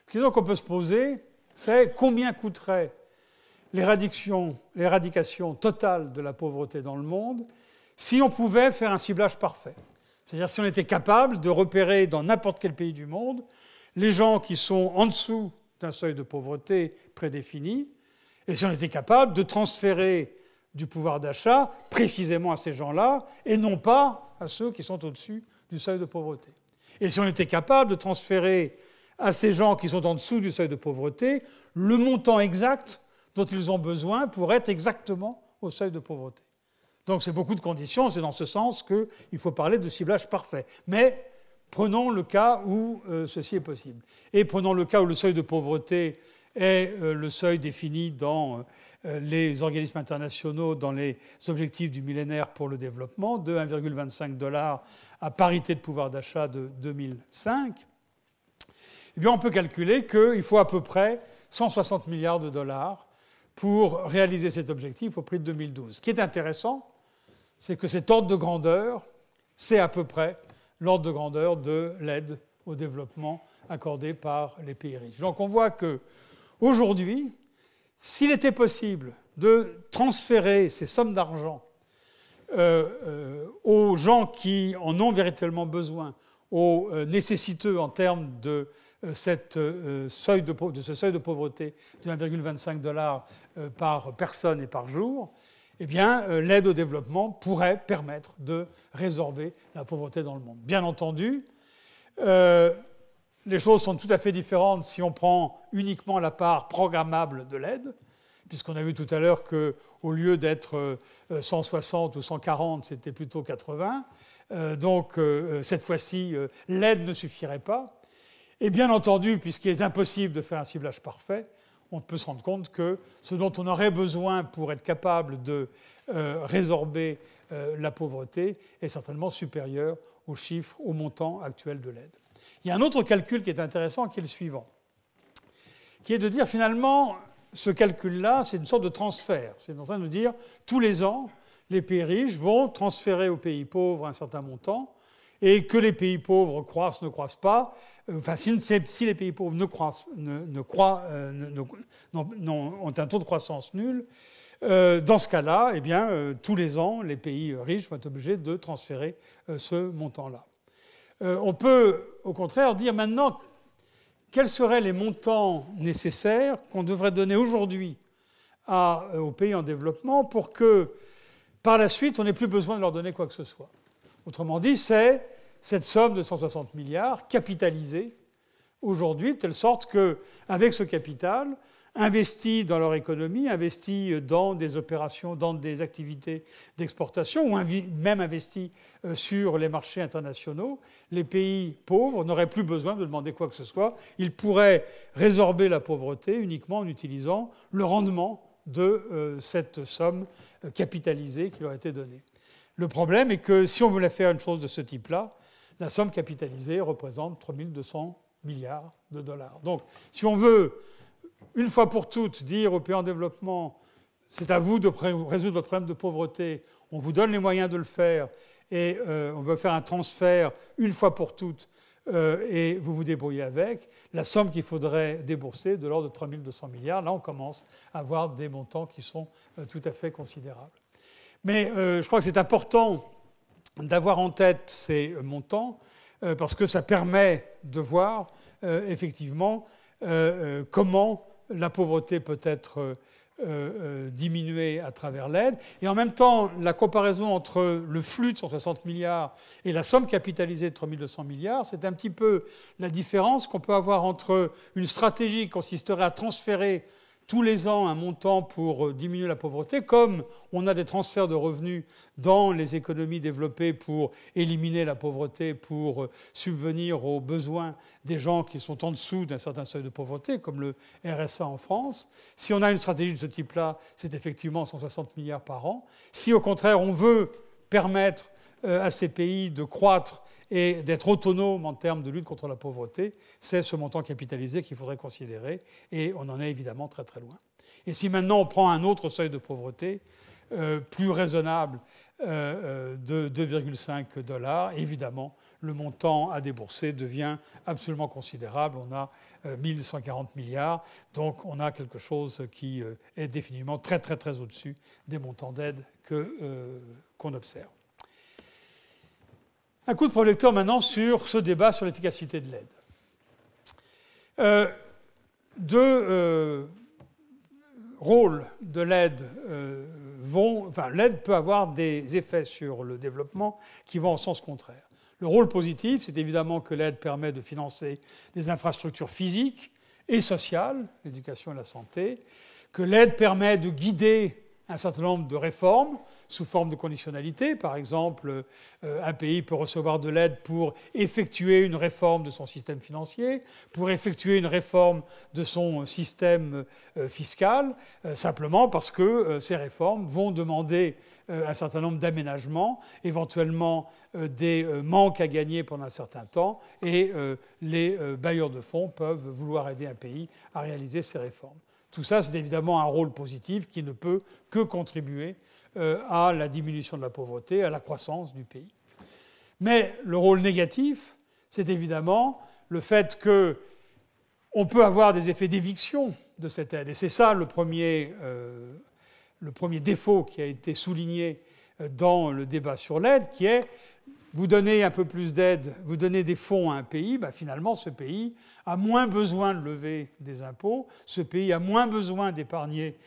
La question qu'on peut se poser, c'est combien coûterait l'éradication totale de la pauvreté dans le monde si on pouvait faire un ciblage parfait. C'est-à-dire si on était capable de repérer dans n'importe quel pays du monde les gens qui sont en dessous d'un seuil de pauvreté prédéfini, et si on était capable de transférer du pouvoir d'achat précisément à ces gens-là, et non pas à ceux qui sont au-dessus du seuil de pauvreté. Et si on était capable de transférer à ces gens qui sont en dessous du seuil de pauvreté le montant exact dont ils ont besoin pour être exactement au seuil de pauvreté. Donc c'est beaucoup de conditions, c'est dans ce sens qu'il faut parler de ciblage parfait. Mais prenons le cas où ceci est possible. Et prenons le cas où le seuil de pauvreté est le seuil défini dans les organismes internationaux, dans les objectifs du millénaire pour le développement, de 1,25 $ à parité de pouvoir d'achat de 2005. Eh bien, on peut calculer qu'il faut à peu près 160 milliards de dollars pour réaliser cet objectif au prix de 2012. Ce qui est intéressant, c'est que cet ordre de grandeur, c'est à peu près l'ordre de grandeur de l'aide au développement accordée par les pays riches. Donc on voit qu'aujourd'hui, s'il était possible de transférer ces sommes d'argent aux gens qui en ont véritablement besoin, aux nécessiteux en termes de ce seuil de pauvreté de 1,25 $ par personne et par jour, eh bien, l'aide au développement pourrait permettre de résorber la pauvreté dans le monde. Bien entendu, les choses sont tout à fait différentes si on prend uniquement la part programmable de l'aide, puisqu'on a vu tout à l'heure qu'au lieu d'être 160 ou 140, c'était plutôt 80. Donc, cette fois-ci, l'aide ne suffirait pas. Et bien entendu, puisqu'il est impossible de faire un ciblage parfait, on peut se rendre compte que ce dont on aurait besoin pour être capable de résorber la pauvreté est certainement supérieur aux chiffres, au montant actuel de l'aide. Il y a un autre calcul qui est intéressant, qui est le suivant, qui est de dire finalement, ce calcul-là, c'est une sorte de transfert. C'est en train de dire, tous les ans, les pays riches vont transférer aux pays pauvres un certain montant, et que les pays pauvres croissent, ne croissent pas, enfin, si les pays pauvres ont un taux de croissance nul, dans ce cas-là, eh bien, tous les ans, les pays riches vont être obligés de transférer ce montant-là. On peut, au contraire, dire maintenant quels seraient les montants nécessaires qu'on devrait donner aujourd'hui aux pays en développement pour que, par la suite, on n'ait plus besoin de leur donner quoi que ce soit. Autrement dit, c'est cette somme de 160 milliards capitalisée aujourd'hui, de telle sorte qu'avec ce capital, investi dans leur économie, investi dans des opérations, dans des activités d'exportation, ou même investi sur les marchés internationaux, les pays pauvres n'auraient plus besoin de demander quoi que ce soit. Ils pourraient résorber la pauvreté uniquement en utilisant le rendement de cette somme capitalisée qui leur a été donnée. Le problème est que si on voulait faire une chose de ce type-là, la somme capitalisée représente 3200 milliards de dollars. Donc, si on veut, une fois pour toutes, dire aux pays en développement, c'est à vous de résoudre votre problème de pauvreté, on vous donne les moyens de le faire, et on veut faire un transfert une fois pour toutes, et vous vous débrouillez avec, la somme qu'il faudrait débourser de l'ordre de 3200 milliards, là on commence à avoir des montants qui sont tout à fait considérables. Mais je crois que c'est important d'avoir en tête ces montants, parce que ça permet de voir effectivement comment la pauvreté peut être diminuée à travers l'aide. Et en même temps, la comparaison entre le flux de 160 milliards et la somme capitalisée de 3200 milliards, c'est un petit peu la différence qu'on peut avoir entre une stratégie qui consisterait à transférer tous les ans un montant pour diminuer la pauvreté, comme on a des transferts de revenus dans les économies développées pour éliminer la pauvreté, pour subvenir aux besoins des gens qui sont en dessous d'un certain seuil de pauvreté, comme le RSA en France. Si on a une stratégie de ce type-là, c'est effectivement 160 milliards par an. Si au contraire on veut permettre à ces pays de croître et d'être autonome en termes de lutte contre la pauvreté, c'est ce montant capitalisé qu'il faudrait considérer, et on en est évidemment très très loin. Et si maintenant on prend un autre seuil de pauvreté, plus raisonnable, de 2,5 $, évidemment, le montant à débourser devient absolument considérable. On a 1140 milliards, donc on a quelque chose qui est définitivement très très très au-dessus des montants d'aide qu'on observe. Un coup de projecteur maintenant sur ce débat sur l'efficacité de l'aide. Deux rôles de l'aide l'aide peut avoir des effets sur le développement qui vont en sens contraire. Le rôle positif, c'est évidemment que l'aide permet de financer des infrastructures physiques et sociales, l'éducation et la santé, que l'aide permet de guider un certain nombre de réformes sous forme de conditionnalité. Par exemple, un pays peut recevoir de l'aide pour effectuer une réforme de son système financier, pour effectuer une réforme de son système fiscal, simplement parce que ces réformes vont demander un certain nombre d'aménagements, éventuellement des manques à gagner pendant un certain temps, et les bailleurs de fonds peuvent vouloir aider un pays à réaliser ces réformes. Tout ça, c'est évidemment un rôle positif qui ne peut que contribuer à la diminution de la pauvreté, à la croissance du pays. Mais le rôle négatif, c'est évidemment le fait qu'on peut avoir des effets d'éviction de cette aide. Et c'est ça le premier défaut qui a été souligné dans le débat sur l'aide, qui est vous donnez un peu plus d'aide, vous donnez des fonds à un pays, finalement ce pays a moins besoin de lever des impôts, ce pays a moins besoin d'épargner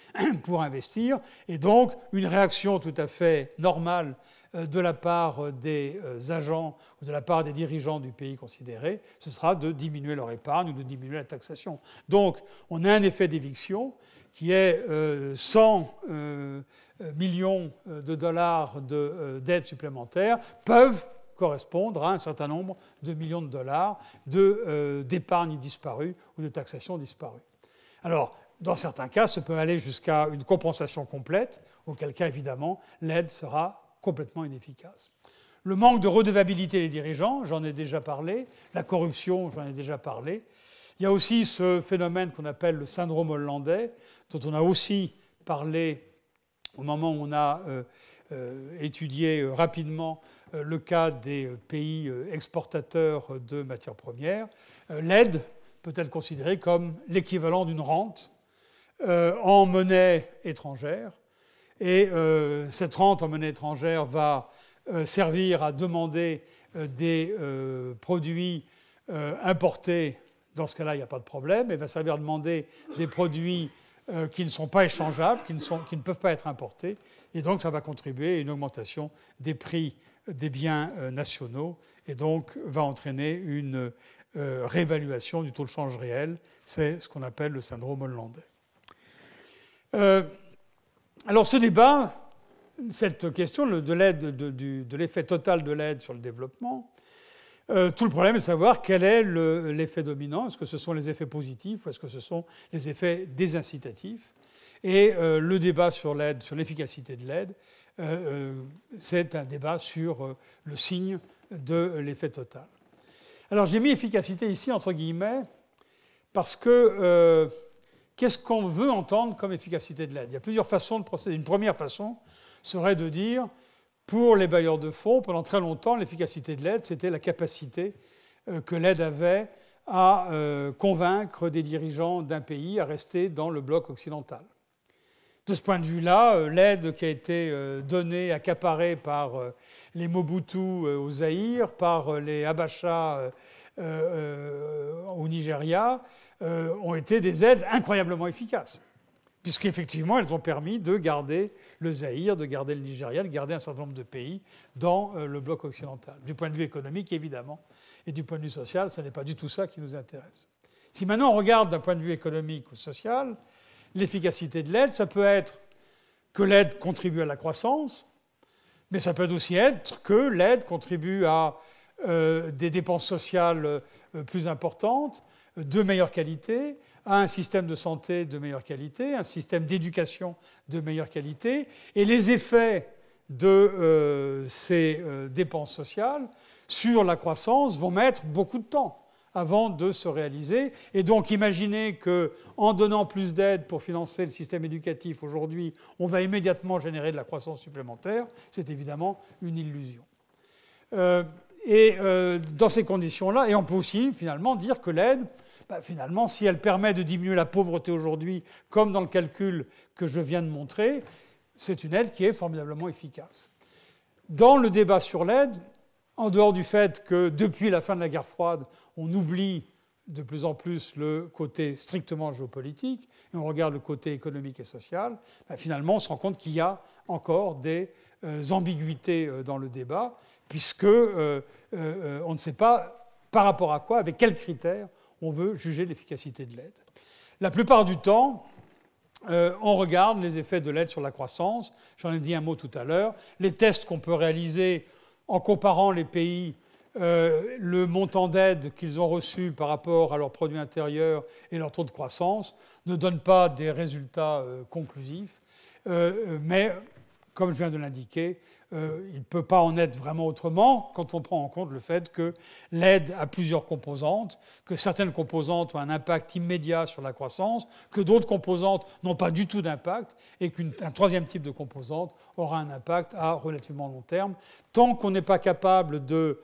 pour investir, et donc une réaction tout à fait normale de la part des agents ou de la part des dirigeants du pays considéré, ce sera de diminuer leur épargne ou de diminuer la taxation. Donc on a un effet d'éviction qui est 100 millions de dollars d'aide supplémentaire peuvent correspondre à un certain nombre de millions de dollars d'épargne disparue ou de taxation disparue. Alors, dans certains cas, ça peut aller jusqu'à une compensation complète, auquel cas, évidemment, l'aide sera complètement inefficace. le manque de redevabilité des dirigeants, j'en ai déjà parlé, la corruption, j'en ai déjà parlé. Il y a aussi ce phénomène qu'on appelle le syndrome hollandais, dont on a aussi parlé au moment où on a étudié rapidement le cas des pays exportateurs de matières premières. L'aide peut être considérée comme l'équivalent d'une rente en monnaie étrangère. Et cette rente en monnaie étrangère va servir à demander des produits importés. Dans ce cas-là, il n'y a pas de problème. Elle va servir à demander des produits qui ne sont pas échangeables, qui ne peuvent pas être importés. Et donc, ça va contribuer à une augmentation des prix des biens nationaux et donc va entraîner une réévaluation du taux de change réel. C'est ce qu'on appelle le syndrome hollandais. Alors, ce débat, cette question de l'aide, de l'effet total de l'aide sur le développement, tout le problème est de savoir quel est l'effet dominant. Est-ce que ce sont les effets positifs ou est-ce que ce sont les effets désincitatifs? Et le débat sur l'aide, sur l'efficacité de l'aide, c'est un débat sur le signe de l'effet total. Alors j'ai mis efficacité ici entre guillemets parce que qu'est-ce qu'on veut entendre comme efficacité de l'aide? Il y a plusieurs façons de procéder. Une première façon serait de dire, pour les bailleurs de fonds, pendant très longtemps, l'efficacité de l'aide, c'était la capacité que l'aide avait à convaincre des dirigeants d'un pays à rester dans le bloc occidental. De ce point de vue-là, l'aide qui a été donnée, accaparée par les Mobutu au Zaïre, par les Abacha au Nigeria, ont été des aides incroyablement efficaces, puisqu'effectivement, elles ont permis de garder le Zaïre, de garder le Nigeria, de garder un certain nombre de pays dans le bloc occidental. Du point de vue économique, évidemment, et du point de vue social, ce n'est pas du tout ça qui nous intéresse. Si maintenant on regarde d'un point de vue économique ou social, l'efficacité de l'aide, ça peut être que l'aide contribue à la croissance, mais ça peut aussi être que l'aide contribue à des dépenses sociales plus importantes, de meilleure qualité, à un système de santé de meilleure qualité, un système d'éducation de meilleure qualité, et les effets de ces dépenses sociales sur la croissance vont mettre beaucoup de temps avant de se réaliser. Et donc imaginez qu'en donnant plus d'aide pour financer le système éducatif aujourd'hui, on va immédiatement générer de la croissance supplémentaire, c'est évidemment une illusion. Dans ces conditions-là, et on peut aussi finalement dire que l'aide, finalement, si elle permet de diminuer la pauvreté aujourd'hui, comme dans le calcul que je viens de montrer, c'est une aide qui est formidablement efficace. Dans le débat sur l'aide, en dehors du fait que depuis la fin de la guerre froide, on oublie de plus en plus le côté strictement géopolitique, et on regarde le côté économique et social, finalement on se rend compte qu'il y a encore des ambiguïtés dans le débat, puisque on ne sait pas par rapport à quoi, avec quels critères on veut juger l'efficacité de l'aide. La plupart du temps, on regarde les effets de l'aide sur la croissance, j'en ai dit un mot tout à l'heure, les tests qu'on peut réaliser en comparant les pays, le montant d'aide qu'ils ont reçu par rapport à leur produit intérieur et leur taux de croissance ne donnent pas des résultats conclusifs. Mais, comme je viens de l'indiquer, il ne peut pas en être vraiment autrement quand on prend en compte le fait que l'aide a plusieurs composantes, que certaines composantes ont un impact immédiat sur la croissance, que d'autres composantes n'ont pas du tout d'impact, et qu'un troisième type de composante aura un impact à relativement long terme. Tant qu'on n'est pas capable de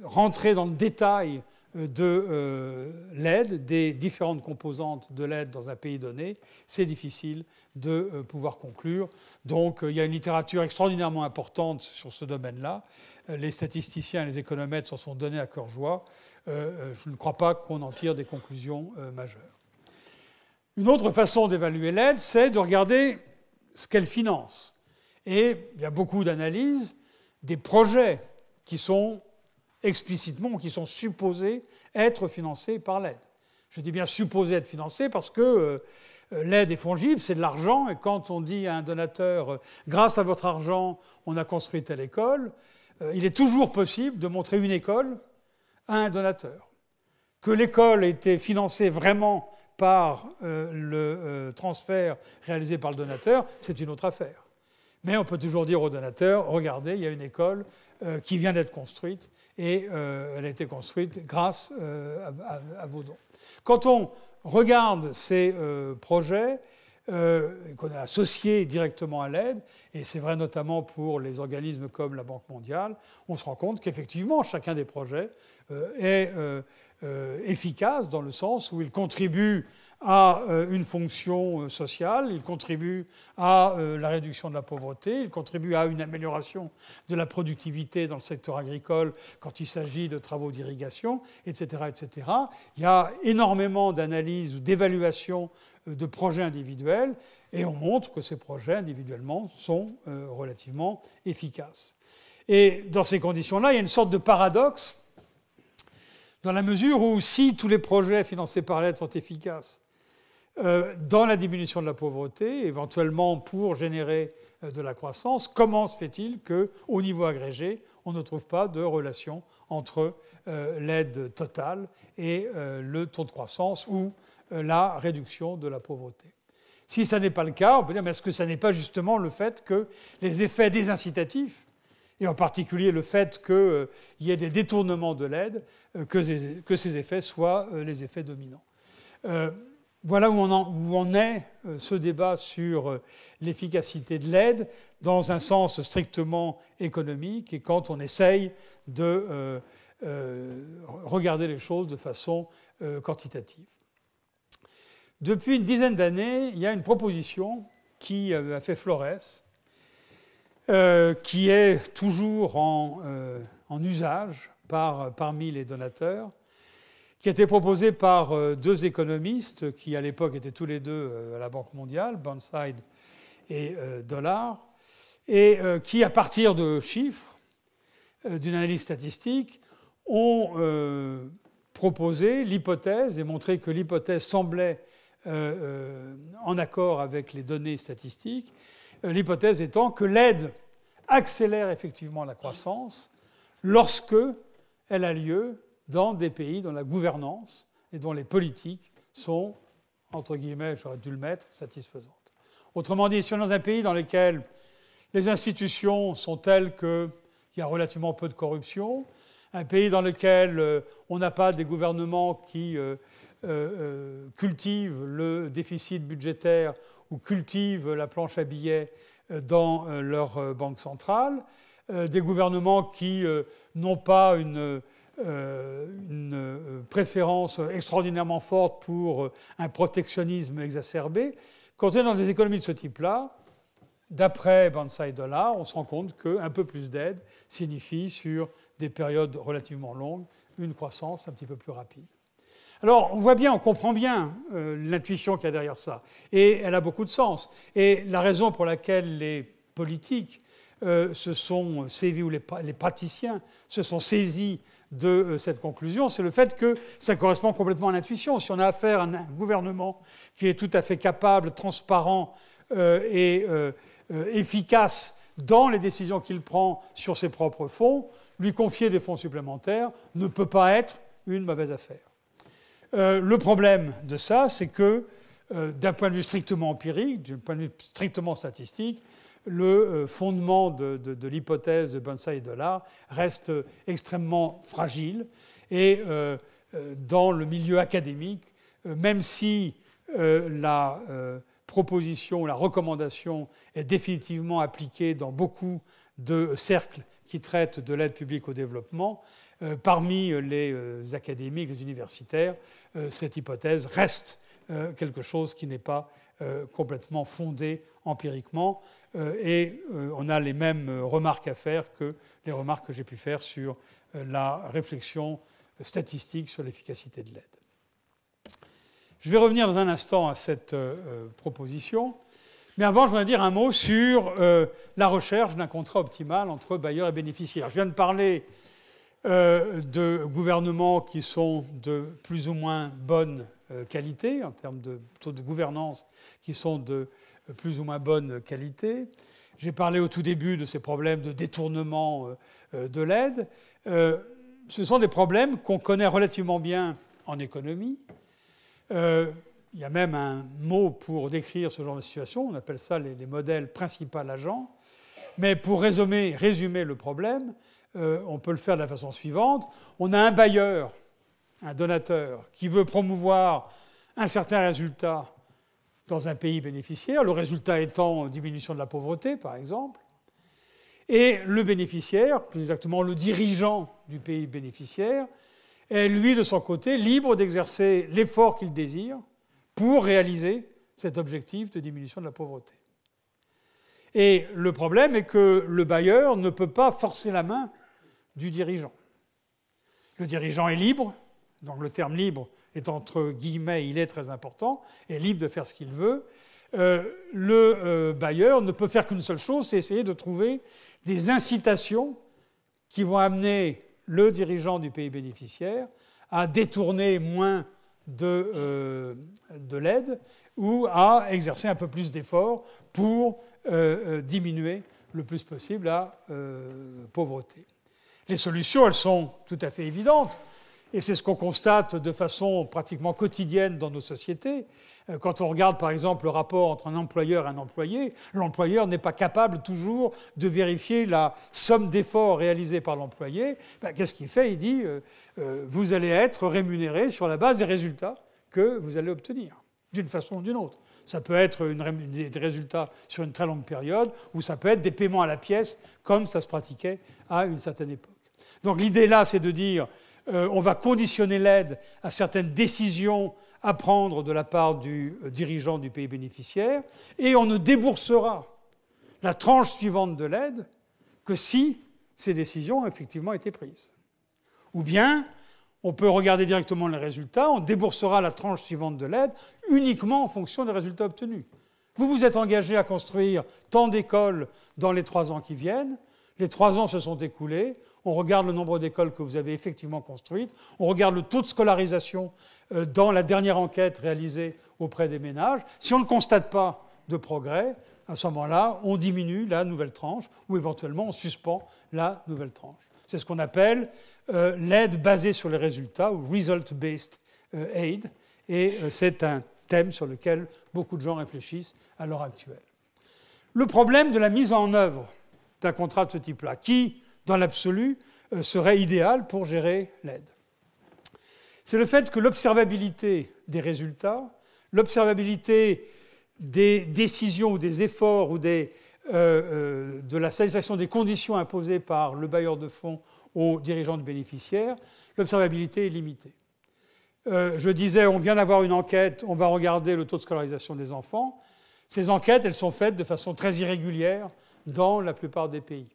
rentrer dans le détail de l'aide, des différentes composantes de l'aide dans un pays donné, c'est difficile de pouvoir conclure. Donc il y a une littérature extraordinairement importante sur ce domaine-là. Les statisticiens et les économètres s'en sont donnés à cœur joie. Je ne crois pas qu'on en tire des conclusions majeures. Une autre façon d'évaluer l'aide, c'est de regarder ce qu'elle finance. Et il y a beaucoup d'analyses des projets qui sont explicitement, qui sont supposés être financés par l'aide. Je dis bien supposés être financés parce que l'aide est fongible, c'est de l'argent, et quand on dit à un donateur « grâce à votre argent, on a construit telle école », il est toujours possible de montrer une école à un donateur. Que l'école ait été financée vraiment par le transfert réalisé par le donateur, c'est une autre affaire. Mais on peut toujours dire au donateur « regardez, il y a une école qui vient d'être construite, et elle a été construite grâce à vos dons. Quand on regarde ces projets qu'on a associés directement à l'aide, et c'est vrai notamment pour les organismes comme la Banque mondiale, on se rend compte qu'effectivement, chacun des projets est efficace dans le sens où il contribue à une fonction sociale, il contribue à la réduction de la pauvreté, il contribue à une amélioration de la productivité dans le secteur agricole quand il s'agit de travaux d'irrigation, etc., etc. Il y a énormément d'analyses ou d'évaluations de projets individuels et on montre que ces projets individuellement sont relativement efficaces. Et dans ces conditions-là, il y a une sorte de paradoxe dans la mesure où si tous les projets financés par l'aide sont efficaces dans la diminution de la pauvreté, éventuellement pour générer de la croissance, comment se fait-il qu'au niveau agrégé, on ne trouve pas de relation entre l'aide totale et le taux de croissance ou la réduction de la pauvreté? Si ça n'est pas le cas, on peut dire, mais est-ce que ça n'est pas justement le fait que les effets désincitatifs, et en particulier le fait qu'il y ait des détournements de l'aide, que ces effets soient les effets dominants? Voilà où on est ce débat sur l'efficacité de l'aide dans un sens strictement économique et quand on essaye de regarder les choses de façon quantitative. Depuis une dizaine d'années, il y a une proposition qui a fait florès, qui est toujours en usage parmi les donateurs, qui a été proposé par deux économistes qui, à l'époque, étaient tous les deux à la Banque mondiale, Burnside et Dollard, et qui, à partir de chiffres, d'une analyse statistique, ont proposé l'hypothèse et montré que l'hypothèse semblait en accord avec les données statistiques, l'hypothèse étant que l'aide accélère effectivement la croissance lorsque elle a lieu dans des pays dont la gouvernance et dont les politiques sont, entre guillemets, j'aurais dû le mettre, satisfaisantes. Autrement dit, si on est dans un pays dans lequel les institutions sont telles qu'il y a relativement peu de corruption, un pays dans lequel on n'a pas des gouvernements qui cultivent le déficit budgétaire ou cultivent la planche à billets dans leur banque centrale, des gouvernements qui n'ont pas une préférence extraordinairement forte pour un protectionnisme exacerbé. Quand on est dans des économies de ce type-là, d'après Burnside Dollard, on se rend compte qu'un peu plus d'aide signifie, sur des périodes relativement longues, une croissance un petit peu plus rapide. Alors, on voit bien, on comprend bien l'intuition qu'il y a derrière ça. Et elle a beaucoup de sens. Et la raison pour laquelle les politiques se sont saisis, ou les praticiens se sont saisis de cette conclusion, c'est le fait que ça correspond complètement à l'intuition. Si on a affaire à un gouvernement qui est tout à fait capable, transparent et efficace dans les décisions qu'il prend sur ses propres fonds, lui confier des fonds supplémentaires ne peut pas être une mauvaise affaire. Le problème de ça, c'est que d'un point de vue strictement empirique, d'un point de vue strictement statistique, le fondement de l'hypothèse de Burnside et Dollard reste extrêmement fragile. Et dans le milieu académique, même si la proposition, la recommandation est définitivement appliquée dans beaucoup de cercles qui traitent de l'aide publique au développement, parmi les académiques, les universitaires, cette hypothèse reste quelque chose qui n'est pas complètement fondé empiriquement. Et on a les mêmes remarques à faire que les remarques que j'ai pu faire sur la réflexion statistique sur l'efficacité de l'aide. Je vais revenir dans un instant à cette proposition. Mais avant, je voudrais dire un mot sur la recherche d'un contrat optimal entre bailleurs et bénéficiaires. Je viens de parler de gouvernements qui sont de plus ou moins bonne qualité, en termes de taux de gouvernance qui sont de plus ou moins bonne qualité. J'ai parlé au tout début de ces problèmes de détournement de l'aide. Ce sont des problèmes qu'on connaît relativement bien en économie. Il y a même un mot pour décrire ce genre de situation, on appelle ça les modèles principal agents. Mais pour résumer le problème, on peut le faire de la façon suivante. On a un bailleur, un donateur, qui veut promouvoir un certain résultat dans un pays bénéficiaire, le résultat étant diminution de la pauvreté, par exemple. Et le bénéficiaire, plus exactement le dirigeant du pays bénéficiaire, est lui, de son côté, libre d'exercer l'effort qu'il désire pour réaliser cet objectif de diminution de la pauvreté. Et le problème est que le bailleur ne peut pas forcer la main du dirigeant. Le dirigeant est libre, donc le terme libre est entre guillemets, il est très important, est libre de faire ce qu'il veut. Le bailleur ne peut faire qu'une seule chose, c'est essayer de trouver des incitations qui vont amener le dirigeant du pays bénéficiaire à détourner moins de l'aide ou à exercer un peu plus d'efforts pour diminuer le plus possible la pauvreté. Les solutions, elles sont tout à fait évidentes. Et c'est ce qu'on constate de façon pratiquement quotidienne dans nos sociétés. Quand on regarde, par exemple, le rapport entre un employeur et un employé, l'employeur n'est pas capable toujours de vérifier la somme d'efforts réalisés par l'employé. Qu'est-ce qu'il fait? Il dit vous allez être rémunéré sur la base des résultats que vous allez obtenir, d'une façon ou d'une autre. Ça peut être des résultats sur une très longue période, ou ça peut être des paiements à la pièce, comme ça se pratiquait à une certaine époque. Donc l'idée là, c'est de dire on va conditionner l'aide à certaines décisions à prendre de la part du dirigeant du pays bénéficiaire, et on ne déboursera la tranche suivante de l'aide que si ces décisions ont effectivement été prises. Ou bien, on peut regarder directement les résultats, on déboursera la tranche suivante de l'aide uniquement en fonction des résultats obtenus. Vous vous êtes engagé à construire tant d'écoles dans les 3 ans qui viennent, les 3 ans se sont écoulés, on regarde le nombre d'écoles que vous avez effectivement construites, on regarde le taux de scolarisation dans la dernière enquête réalisée auprès des ménages. Si on ne constate pas de progrès, à ce moment-là, on diminue la nouvelle tranche ou éventuellement on suspend la nouvelle tranche. C'est ce qu'on appelle l'aide basée sur les résultats, ou result-based aid, et c'est un thème sur lequel beaucoup de gens réfléchissent à l'heure actuelle. Le problème de la mise en œuvre d'un contrat de ce type-là, qui, dans l'absolu, serait idéal pour gérer l'aide, c'est le fait que l'observabilité des résultats, l'observabilité des décisions ou des efforts ou de la satisfaction des conditions imposées par le bailleur de fonds aux dirigeants de bénéficiaires, l'observabilité est limitée. Je disais, on vient d'avoir une enquête, on va regarder le taux de scolarisation des enfants. Ces enquêtes, elles sont faites de façon très irrégulière dans la plupart des pays.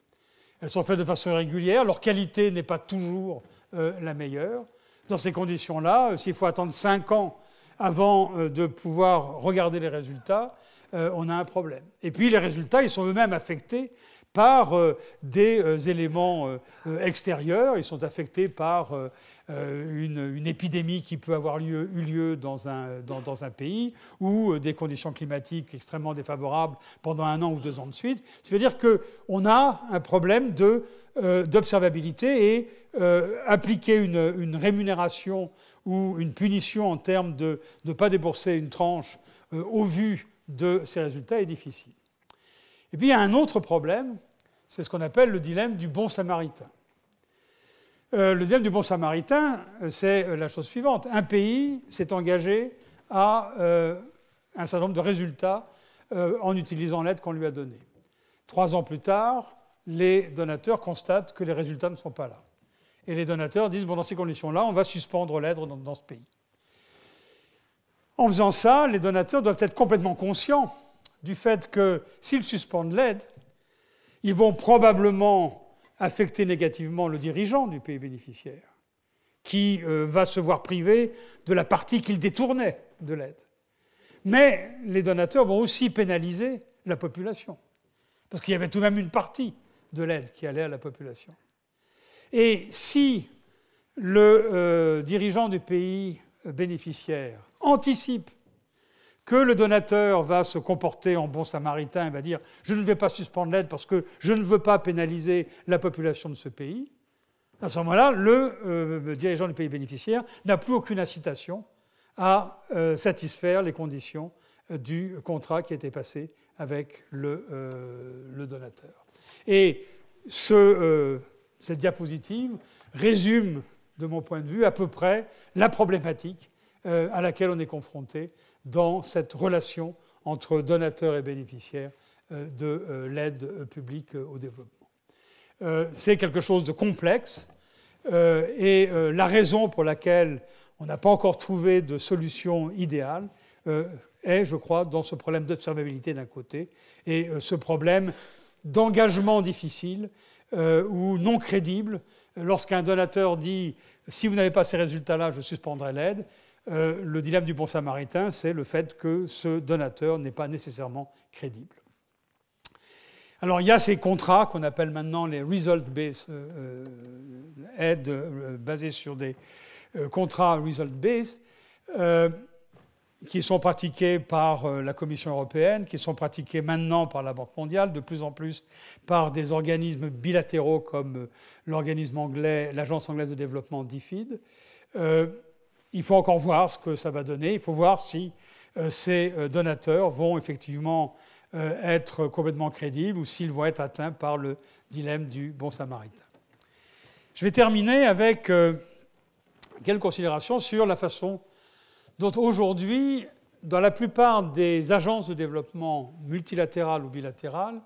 Elles sont faites de façon irrégulière, leur qualité n'est pas toujours la meilleure. Dans ces conditions-là, s'il faut attendre 5 ans avant de pouvoir regarder les résultats, on a un problème. Et puis les résultats, ils sont eux-mêmes affectés par des éléments extérieurs. Ils sont affectés par une épidémie qui peut avoir eu lieu dans un pays, ou des conditions climatiques extrêmement défavorables pendant 1 an ou 2 ans de suite. Ça veut dire qu'on a un problème d'observabilité, et appliquer une rémunération ou une punition en termes de ne pas débourser une tranche au vu de ces résultats est difficile. Et puis il y a un autre problème, c'est ce qu'on appelle le dilemme du bon samaritain. Le dilemme du bon samaritain, c'est la chose suivante. Un pays s'est engagé à un certain nombre de résultats en utilisant l'aide qu'on lui a donnée. 3 ans plus tard, les donateurs constatent que les résultats ne sont pas là. Et les donateurs disent, bon, dans ces conditions-là, on va suspendre l'aide dans ce pays. En faisant ça, les donateurs doivent être complètement conscients du fait que s'ils suspendent l'aide, ils vont probablement affecter négativement le dirigeant du pays bénéficiaire, qui va se voir privé de la partie qu'il détournait de l'aide. Mais les donateurs vont aussi pénaliser la population, parce qu'il y avait tout de même une partie de l'aide qui allait à la population. Et si le dirigeant du pays bénéficiaire anticipe que le donateur va se comporter en bon samaritain et va dire « je ne vais pas suspendre l'aide parce que je ne veux pas pénaliser la population de ce pays », à ce moment-là, le dirigeant du pays bénéficiaire n'a plus aucune incitation à satisfaire les conditions du contrat qui a été passé avec le donateur. Et ce cette diapositive résume, de mon point de vue, à peu près la problématique à laquelle on est confronté dans cette relation entre donateurs et bénéficiaires de l'aide publique au développement. C'est quelque chose de complexe et la raison pour laquelle on n'a pas encore trouvé de solution idéale est, je crois, dans ce problème d'observabilité d'un côté et ce problème d'engagement difficile ou non crédible. Lorsqu'un donateur dit « si vous n'avez pas ces résultats-là, je suspendrai l'aide », le dilemme du bon samaritain, c'est le fait que ce donateur n'est pas nécessairement crédible. Alors il y a ces contrats qu'on appelle maintenant les result-based aides basées sur des contrats result-based qui sont pratiqués par la Commission européenne, qui sont pratiqués maintenant par la Banque mondiale, de plus en plus par des organismes bilatéraux comme l'organisme anglais, l'Agence anglaise de développement DFID. Il faut encore voir ce que ça va donner. Il faut voir si ces donateurs vont effectivement être complètement crédibles ou s'ils vont être atteints par le dilemme du bon samaritain. Je vais terminer avec quelques considérations sur la façon dont aujourd'hui, dans la plupart des agences de développement multilatérales ou bilatérales,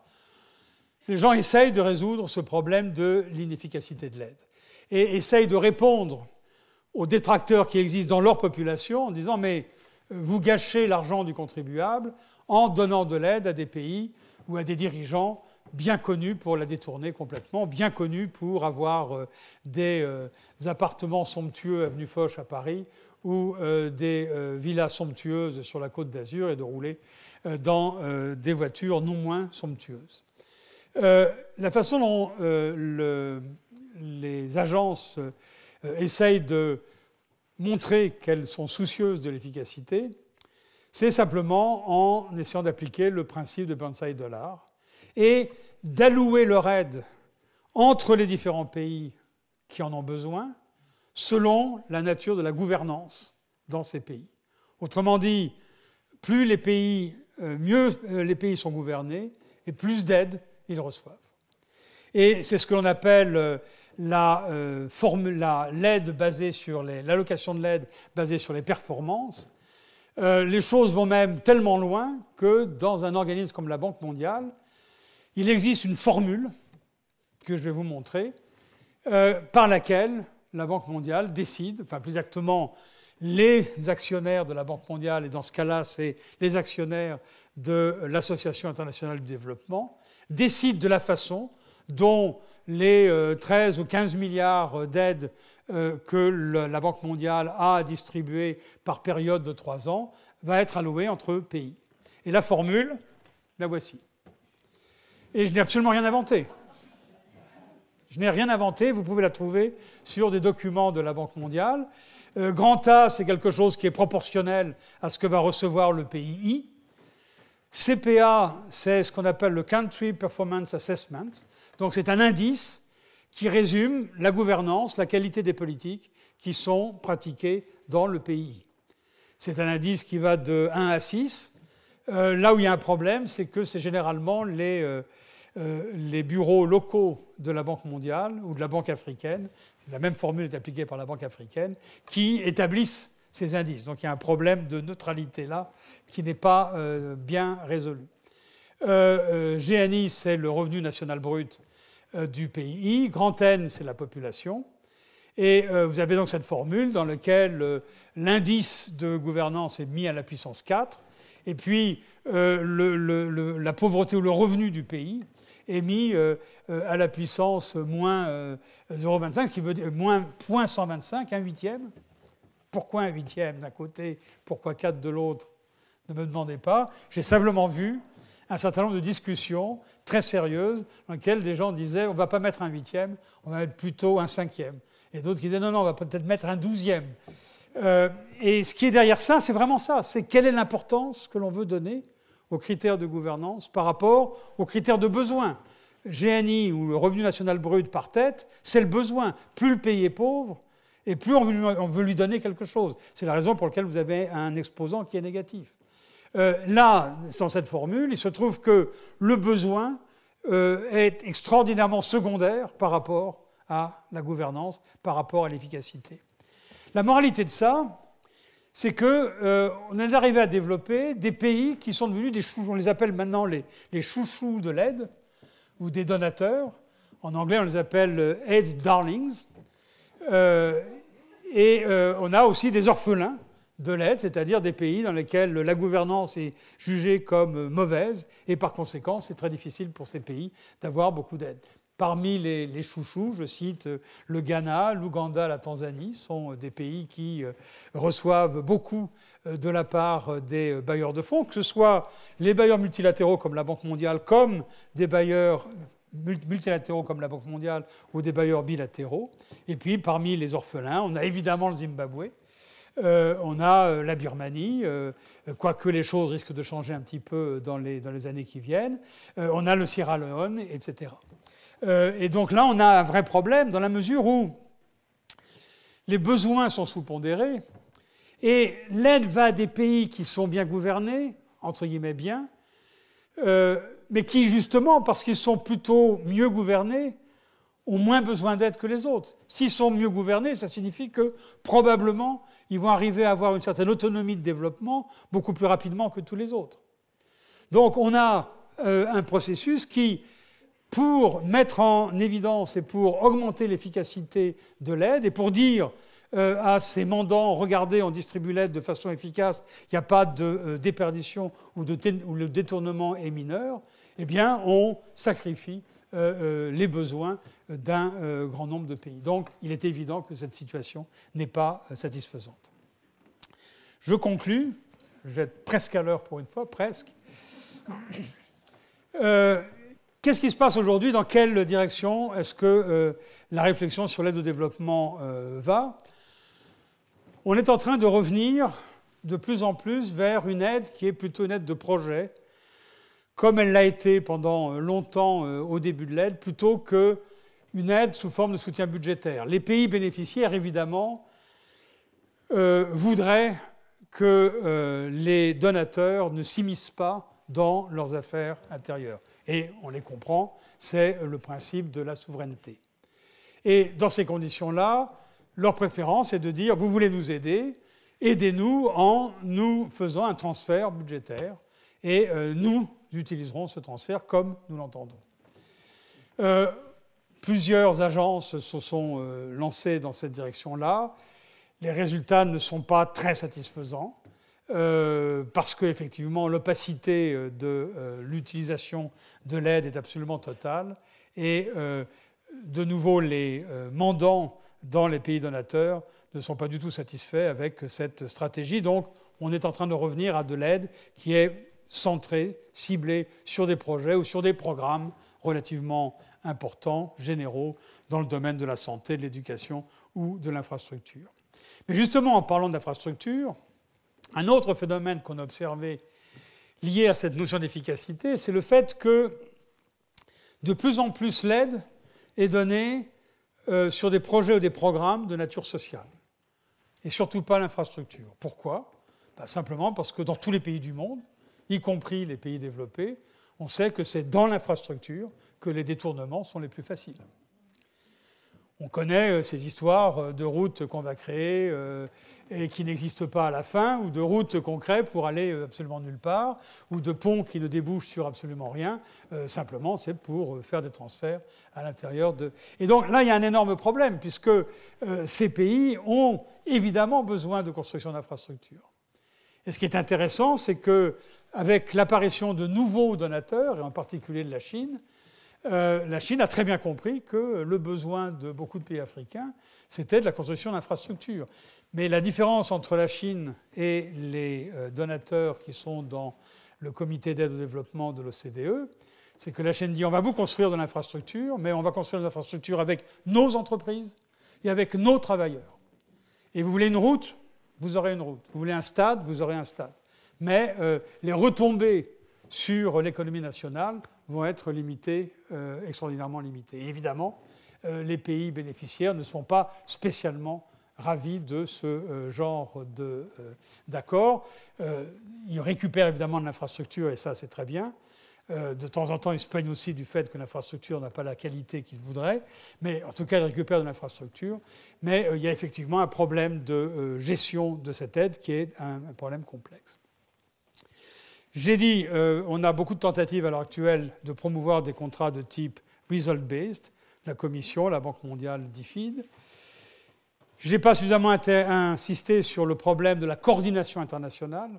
les gens essayent de résoudre ce problème de l'inefficacité de l'aide et essayent de répondre aux détracteurs qui existent dans leur population en disant « mais vous gâchez l'argent du contribuable en donnant de l'aide à des pays ou à des dirigeants bien connus pour la détourner complètement, bien connus pour avoir des appartements somptueux avenue Foch à Paris ou des villas somptueuses sur la Côte d'Azur et de rouler dans des voitures non moins somptueuses. » La façon dont les agences essayent de montrer qu'elles sont soucieuses de l'efficacité, c'est simplement en essayant d'appliquer le principe de Burnside Dollar et d'allouer leur aide entre les différents pays qui en ont besoin selon la nature de la gouvernance dans ces pays. Autrement dit, plus les pays, mieux les pays sont gouvernés et plus d'aide ils reçoivent. Et c'est ce que l'on appelle l'aide basée sur l'allocation de l'aide basée sur les performances. Les choses vont même tellement loin que dans un organisme comme la Banque mondiale, il existe une formule que je vais vous montrer par laquelle la Banque mondiale décide, enfin plus exactement les actionnaires de la Banque mondiale, et dans ce cas-là c'est les actionnaires de l'Association internationale du développement, décident de la façon dont les 13 ou 15 milliards d'aides que la Banque mondiale a distribuées par période de 3 ans va être allouée entre pays. Et la formule, la voici. Et je n'ai absolument rien inventé. Je n'ai rien inventé, vous pouvez la trouver sur des documents de la Banque mondiale. Grand A, c'est quelque chose qui est proportionnel à ce que va recevoir le pays I. CPA, c'est ce qu'on appelle le Country Performance Assessment. Donc c'est un indice qui résume la gouvernance, la qualité des politiques qui sont pratiquées dans le pays. C'est un indice qui va de 1 à 6. Là où il y a un problème, c'est que c'est généralement les bureaux locaux de la Banque mondiale ou de la Banque africaine, la même formule est appliquée par la Banque africaine, qui établissent ces indices. Donc il y a un problème de neutralité là qui n'est pas bien résolu. GNI, c'est le revenu national brut du pays. Grand N, c'est la population. Et vous avez donc cette formule dans laquelle l'indice de gouvernance est mis à la puissance 4, et puis la pauvreté ou le revenu du pays est mis à la puissance moins 0,25, ce qui veut dire moins 0,125, un huitième. Pourquoi un huitième d'un côté, pourquoi 4 de l'autre? Ne me demandez pas. J'ai simplement vu un certain nombre de discussions très sérieuses dans lesquelles des gens disaient on ne va pas mettre un huitième, on va mettre plutôt un cinquième. Et d'autres qui disaient non, on va peut-être mettre un 12e. Et ce qui est derrière ça, c'est vraiment ça. C'est quelle est l'importance que l'on veut donner aux critères de gouvernance par rapport aux critères de besoin. GNI, ou le revenu national brut par tête, c'est le besoin. Plus le pays est pauvre, et plus on veut lui donner quelque chose. C'est la raison pour laquelle vous avez un exposant qui est négatif. Là, dans cette formule, il se trouve que le besoin est extraordinairement secondaire par rapport à la gouvernance par rapport à l'efficacité. La moralité de ça, c'est qu'on est arrivé à développer des pays qui sont devenus des chouchous. On les appelle maintenant les chouchous de l'aide, ou des donateurs. En anglais, on les appelle aid darlings. Et on a aussi des orphelins de l'aide, c'est-à-dire des pays dans lesquels la gouvernance est jugée comme mauvaise, et par conséquent, c'est très difficile pour ces pays d'avoir beaucoup d'aide. Parmi les chouchous, je cite le Ghana, l'Ouganda, la Tanzanie, sont des pays qui reçoivent beaucoup de la part des bailleurs de fonds, que ce soit les bailleurs multilatéraux comme la Banque mondiale, comme des bailleurs multilatéraux comme la Banque mondiale ou des bailleurs bilatéraux. Et puis, parmi les orphelins, on a évidemment le Zimbabwe, on a la Birmanie, quoique les choses risquent de changer un petit peu dans les années qui viennent, on a le Sierra Leone, etc. Et donc là, on a un vrai problème dans la mesure où les besoins sont sous-pondérés et l'aide va à des pays qui sont bien gouvernés, entre guillemets bien, mais qui, justement, parce qu'ils sont plutôt mieux gouvernés, ont moins besoin d'aide que les autres. S'ils sont mieux gouvernés, ça signifie que, probablement, ils vont arriver à avoir une certaine autonomie de développement beaucoup plus rapidement que tous les autres. Donc, on a un processus qui, pour mettre en évidence et pour augmenter l'efficacité de l'aide et pour dire à ces mandants, regardez, on distribue l'aide de façon efficace, il n'y a pas de déperdition où le détournement est mineur, eh bien, on sacrifie les besoins d'un grand nombre de pays. Donc, il est évident que cette situation n'est pas satisfaisante. Je conclus, je vais être presque à l'heure pour une fois, presque. Qu'est-ce qui se passe aujourd'hui? Dans quelle direction est-ce que la réflexion sur l'aide au développement va? On est en train de revenir de plus en plus vers une aide qui est plutôt une aide de projet, comme elle l'a été pendant longtemps au début de l'aide, plutôt qu'une aide sous forme de soutien budgétaire. Les pays bénéficiaires, évidemment, voudraient que les donateurs ne s'immiscent pas dans leurs affaires intérieures. Et on les comprend, c'est le principe de la souveraineté. Et dans ces conditions-là, leur préférence est de dire, vous voulez nous aider, aidez-nous en nous faisant un transfert budgétaire, et nous utiliserons ce transfert comme nous l'entendons. Plusieurs agences se sont lancées dans cette direction-là. Les résultats ne sont pas très satisfaisants. Parce qu'effectivement, l'opacité de l'utilisation de l'aide est absolument totale. Et de nouveau, les mandants dans les pays donateurs ne sont pas du tout satisfaits avec cette stratégie. Donc, on est en train de revenir à de l'aide qui est centrée, ciblée sur des projets ou sur des programmes relativement importants, généraux, dans le domaine de la santé, de l'éducation ou de l'infrastructure. Mais justement, en parlant d'infrastructure, un autre phénomène qu'on a observé lié à cette notion d'efficacité, c'est le fait que de plus en plus l'aide est donnée sur des projets ou des programmes de nature sociale, et surtout pas l'infrastructure. Pourquoi? Simplement parce que dans tous les pays du monde, y compris les pays développés, on sait que c'est dans l'infrastructure que les détournements sont les plus faciles. On connaît ces histoires de routes qu'on va créer et qui n'existent pas à la fin, ou de routes qu'on crée pour aller absolument nulle part, ou de ponts qui ne débouchent sur absolument rien. Simplement, c'est pour faire des transferts à l'intérieur de... Et donc là, il y a un énorme problème, puisque ces pays ont évidemment besoin de construction d'infrastructures. Et ce qui est intéressant, c'est qu'avec l'apparition de nouveaux donateurs, et en particulier de la Chine a très bien compris que le besoin de beaucoup de pays africains, c'était de la construction d'infrastructures. Mais la différence entre la Chine et les donateurs qui sont dans le comité d'aide au développement de l'OCDE, c'est que la Chine dit on va vous construire de l'infrastructure, mais on va construire de l'infrastructure avec nos entreprises et avec nos travailleurs. Et vous voulez une route, vous aurez une route. Vous voulez un stade, vous aurez un stade. Mais les retombées sur l'économie nationale vont être limitées, extraordinairement limitées. Et évidemment, les pays bénéficiaires ne sont pas spécialement ravis de ce genre d'accord. Ils récupèrent évidemment de l'infrastructure, et ça c'est très bien, De temps en temps, ils se plaignent aussi du fait que l'infrastructure n'a pas la qualité qu'ils voudraient, mais en tout cas, ils récupèrent de l'infrastructure. Mais il y a effectivement un problème de gestion de cette aide qui est un problème complexe. J'ai dit, on a beaucoup de tentatives à l'heure actuelle de promouvoir des contrats de type result-based, la Commission, la Banque mondiale, DFID. Je n'ai pas suffisamment insisté sur le problème de la coordination internationale,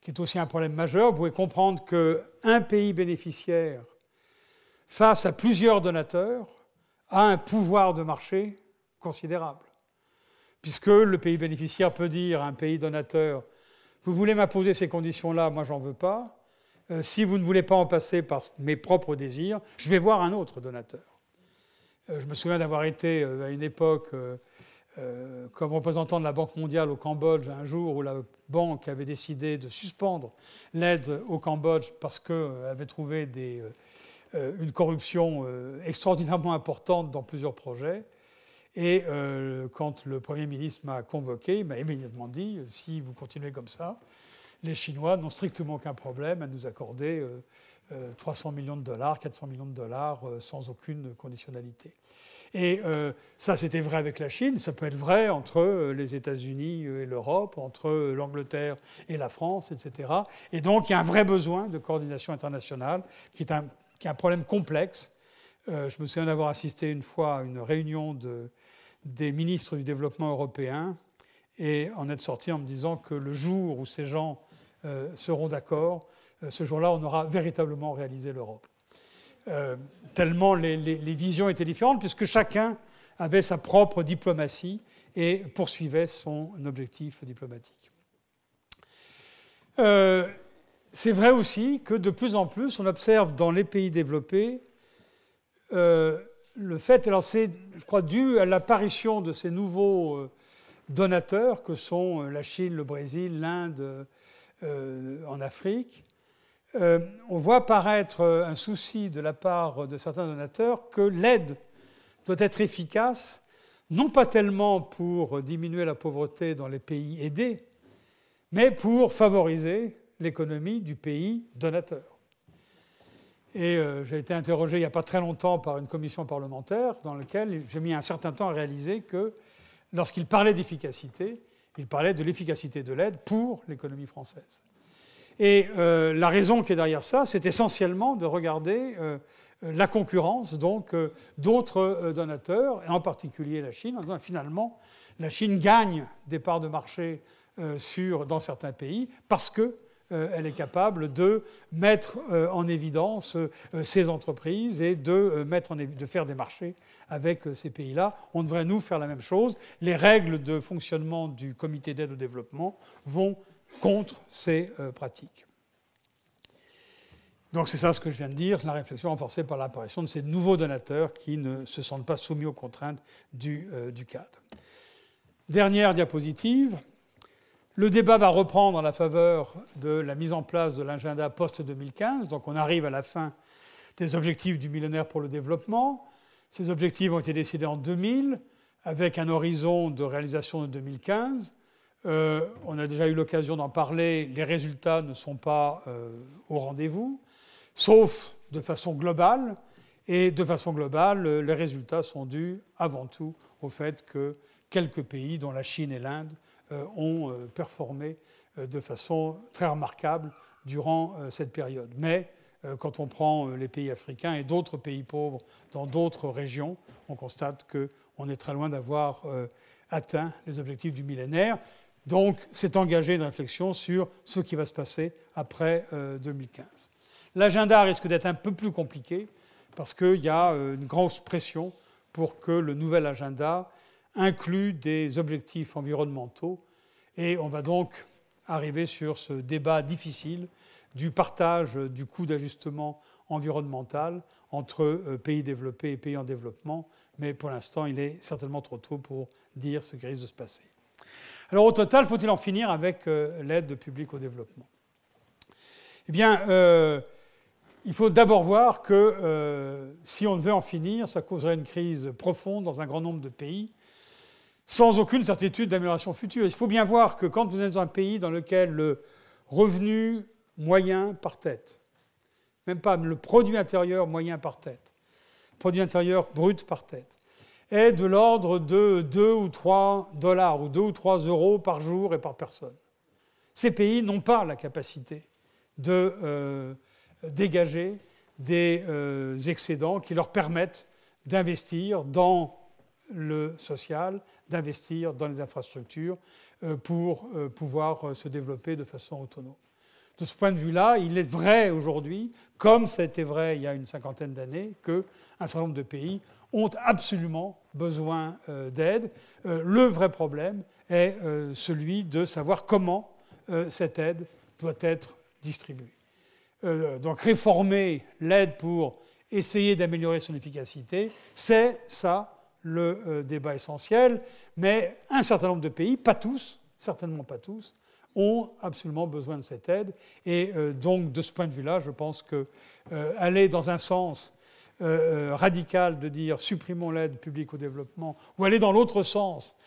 qui est aussi un problème majeur. Vous pouvez comprendre qu'un pays bénéficiaire, face à plusieurs donateurs, a un pouvoir de marché considérable. Puisque le pays bénéficiaire peut dire à un pays donateur, vous voulez m'imposer ces conditions-là, moi j'en veux pas. Si vous ne voulez pas en passer par mes propres désirs, je vais voir un autre donateur. Je me souviens d'avoir été à une époque comme représentant de la Banque mondiale au Cambodge, un jour où la banque avait décidé de suspendre l'aide au Cambodge parce qu'elle avait trouvé une corruption extraordinairement importante dans plusieurs projets. Et quand le Premier ministre m'a convoqué, il m'a immédiatement dit « Si vous continuez comme ça, les Chinois n'ont strictement aucun problème à nous accorder 300 millions de dollars, 400 millions de dollars sans aucune conditionnalité. » Et ça, c'était vrai avec la Chine, ça peut être vrai entre les États-Unis et l'Europe, entre l'Angleterre et la France, etc. Et donc, il y a un vrai besoin de coordination internationale, qui est un problème complexe. Je me souviens d'avoir assisté une fois à une réunion des ministres du développement européen et en être sorti en me disant que le jour où ces gens seront d'accord, ce jour-là, on aura véritablement réalisé l'Europe. Tellement les visions étaient différentes, puisque chacun avait sa propre diplomatie et poursuivait son objectif diplomatique. C'est vrai aussi que de plus en plus, on observe dans les pays développés le fait, alors c'est, je crois, dû à l'apparition de ces nouveaux donateurs que sont la Chine, le Brésil, l'Inde en Afrique. On voit apparaître un souci de la part de certains donateurs que l'aide doit être efficace, non pas tellement pour diminuer la pauvreté dans les pays aidés, mais pour favoriser l'économie du pays donateur. Et j'ai été interrogé il n'y a pas très longtemps par une commission parlementaire dans laquelle j'ai mis un certain temps à réaliser que lorsqu'il parlait d'efficacité, il parlait de l'efficacité de l'aide pour l'économie française. Et la raison qui est derrière ça, c'est essentiellement de regarder la concurrence donc d'autres donateurs, et en particulier la Chine, en disant finalement, la Chine gagne des parts de marché dans certains pays parce qu'elle est capable de mettre en évidence ses entreprises et de faire des marchés avec ces pays-là. On devrait, nous, faire la même chose. Les règles de fonctionnement du comité d'aide au développement vont contre ces pratiques. Donc c'est ça ce que je viens de dire, la réflexion renforcée par l'apparition de ces nouveaux donateurs qui ne se sentent pas soumis aux contraintes du cadre. Dernière diapositive. Le débat va reprendre à la faveur de la mise en place de l'agenda post-2015. Donc on arrive à la fin des objectifs du millénaire pour le développement. Ces objectifs ont été décidés en 2000 avec un horizon de réalisation de 2015. On a déjà eu l'occasion d'en parler, les résultats ne sont pas au rendez-vous, sauf de façon globale. Et de façon globale, les résultats sont dus avant tout au fait que quelques pays, dont la Chine et l'Inde, ont performé de façon très remarquable durant cette période. Mais quand on prend les pays africains et d'autres pays pauvres dans d'autres régions, on constate qu'on est très loin d'avoir atteint les objectifs du millénaire. Donc, c'est engagé une réflexion sur ce qui va se passer après 2015. L'agenda risque d'être un peu plus compliqué parce qu'il y a une grosse pression pour que le nouvel agenda inclut des objectifs environnementaux. Et on va donc arriver sur ce débat difficile du partage du coût d'ajustement environnemental entre pays développés et pays en développement. Mais pour l'instant, il est certainement trop tôt pour dire ce qui risque de se passer. Alors au total, faut-il en finir avec l'aide publique au développement? Eh bien, il faut d'abord voir que si on devait en finir, ça causerait une crise profonde dans un grand nombre de pays, sans aucune certitude d'amélioration future. Il faut bien voir que quand vous êtes dans un pays dans lequel le revenu moyen par tête même pas le produit intérieur moyen par tête, produit intérieur brut par tête, est de l'ordre de 2 ou 3 dollars ou 2 ou 3 euros par jour et par personne. Ces pays n'ont pas la capacité de dégager des excédents qui leur permettent d'investir dans le social, d'investir dans les infrastructures pour pouvoir se développer de façon autonome. De ce point de vue-là, il est vrai aujourd'hui, comme ça a été vrai il y a une cinquantaine d'années, qu'un certain nombre de pays ont absolument besoin d'aide. Le vrai problème est celui de savoir comment cette aide doit être distribuée. Donc réformer l'aide pour essayer d'améliorer son efficacité, c'est ça le débat essentiel, mais un certain nombre de pays, pas tous, certainement pas tous, ont absolument besoin de cette aide. Et donc, de ce point de vue-là, je pense qu'aller dans un sens radical de dire supprimons l'aide publique au développement, ou aller dans l'autre sens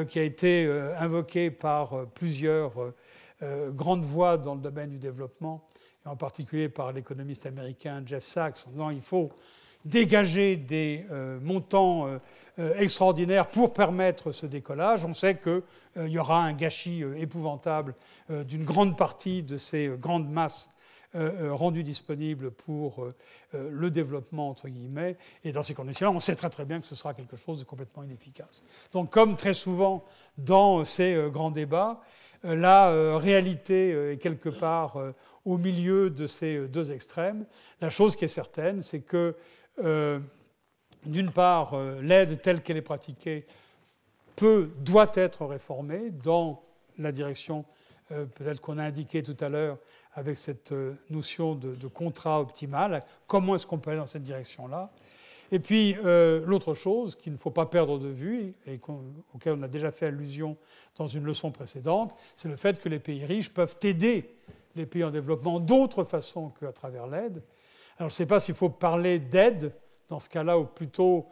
qui a été invoqué par plusieurs grandes voix dans le domaine du développement, et en particulier par l'économiste américain Jeff Sachs, en disant qu'il faut dégager des montants extraordinaires pour permettre ce décollage. On sait qu'il y aura un gâchis épouvantable d'une grande partie de ces grandes masses rendues disponibles pour le développement, entre guillemets. Et dans ces conditions-là, on sait très très bien que ce sera quelque chose de complètement inefficace. Donc, comme très souvent dans ces grands débats, la réalité est quelque part au milieu de ces deux extrêmes. La chose qui est certaine, c'est que d'une part, l'aide telle qu'elle est pratiquée doit être réformée dans la direction peut-être qu'on a indiqué tout à l'heure avec cette notion de contrat optimal. Comment est-ce qu'on peut aller dans cette direction-là? Et puis, l'autre chose qu'il ne faut pas perdre de vue, et auquel on a déjà fait allusion dans une leçon précédente, c'est le fait que les pays riches peuvent aider les pays en développement d'autres façons qu'à travers l'aide. Alors, je ne sais pas s'il faut parler d'aide dans ce cas-là, ou plutôt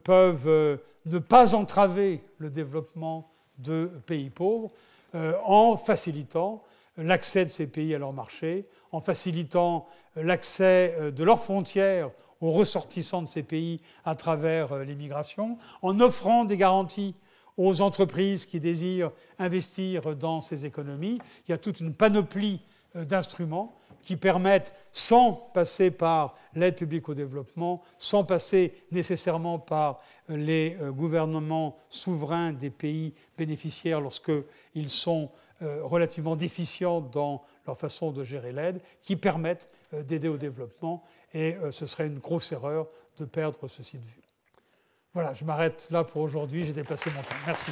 peuvent ne pas entraver le développement de pays pauvres en facilitant l'accès de ces pays à leur marché, en facilitant l'accès de leurs frontières aux ressortissants de ces pays à travers l'immigration, en offrant des garanties aux entreprises qui désirent investir dans ces économies. Il y a toute une panoplie d'instruments qui permettent, sans passer par l'aide publique au développement, sans passer nécessairement par les gouvernements souverains des pays bénéficiaires lorsqu'ils sont relativement déficients dans leur façon de gérer l'aide, qui permettent d'aider au développement. Et ce serait une grosse erreur de perdre ceci de vue. Voilà, je m'arrête là pour aujourd'hui. J'ai dépassé mon temps. Merci.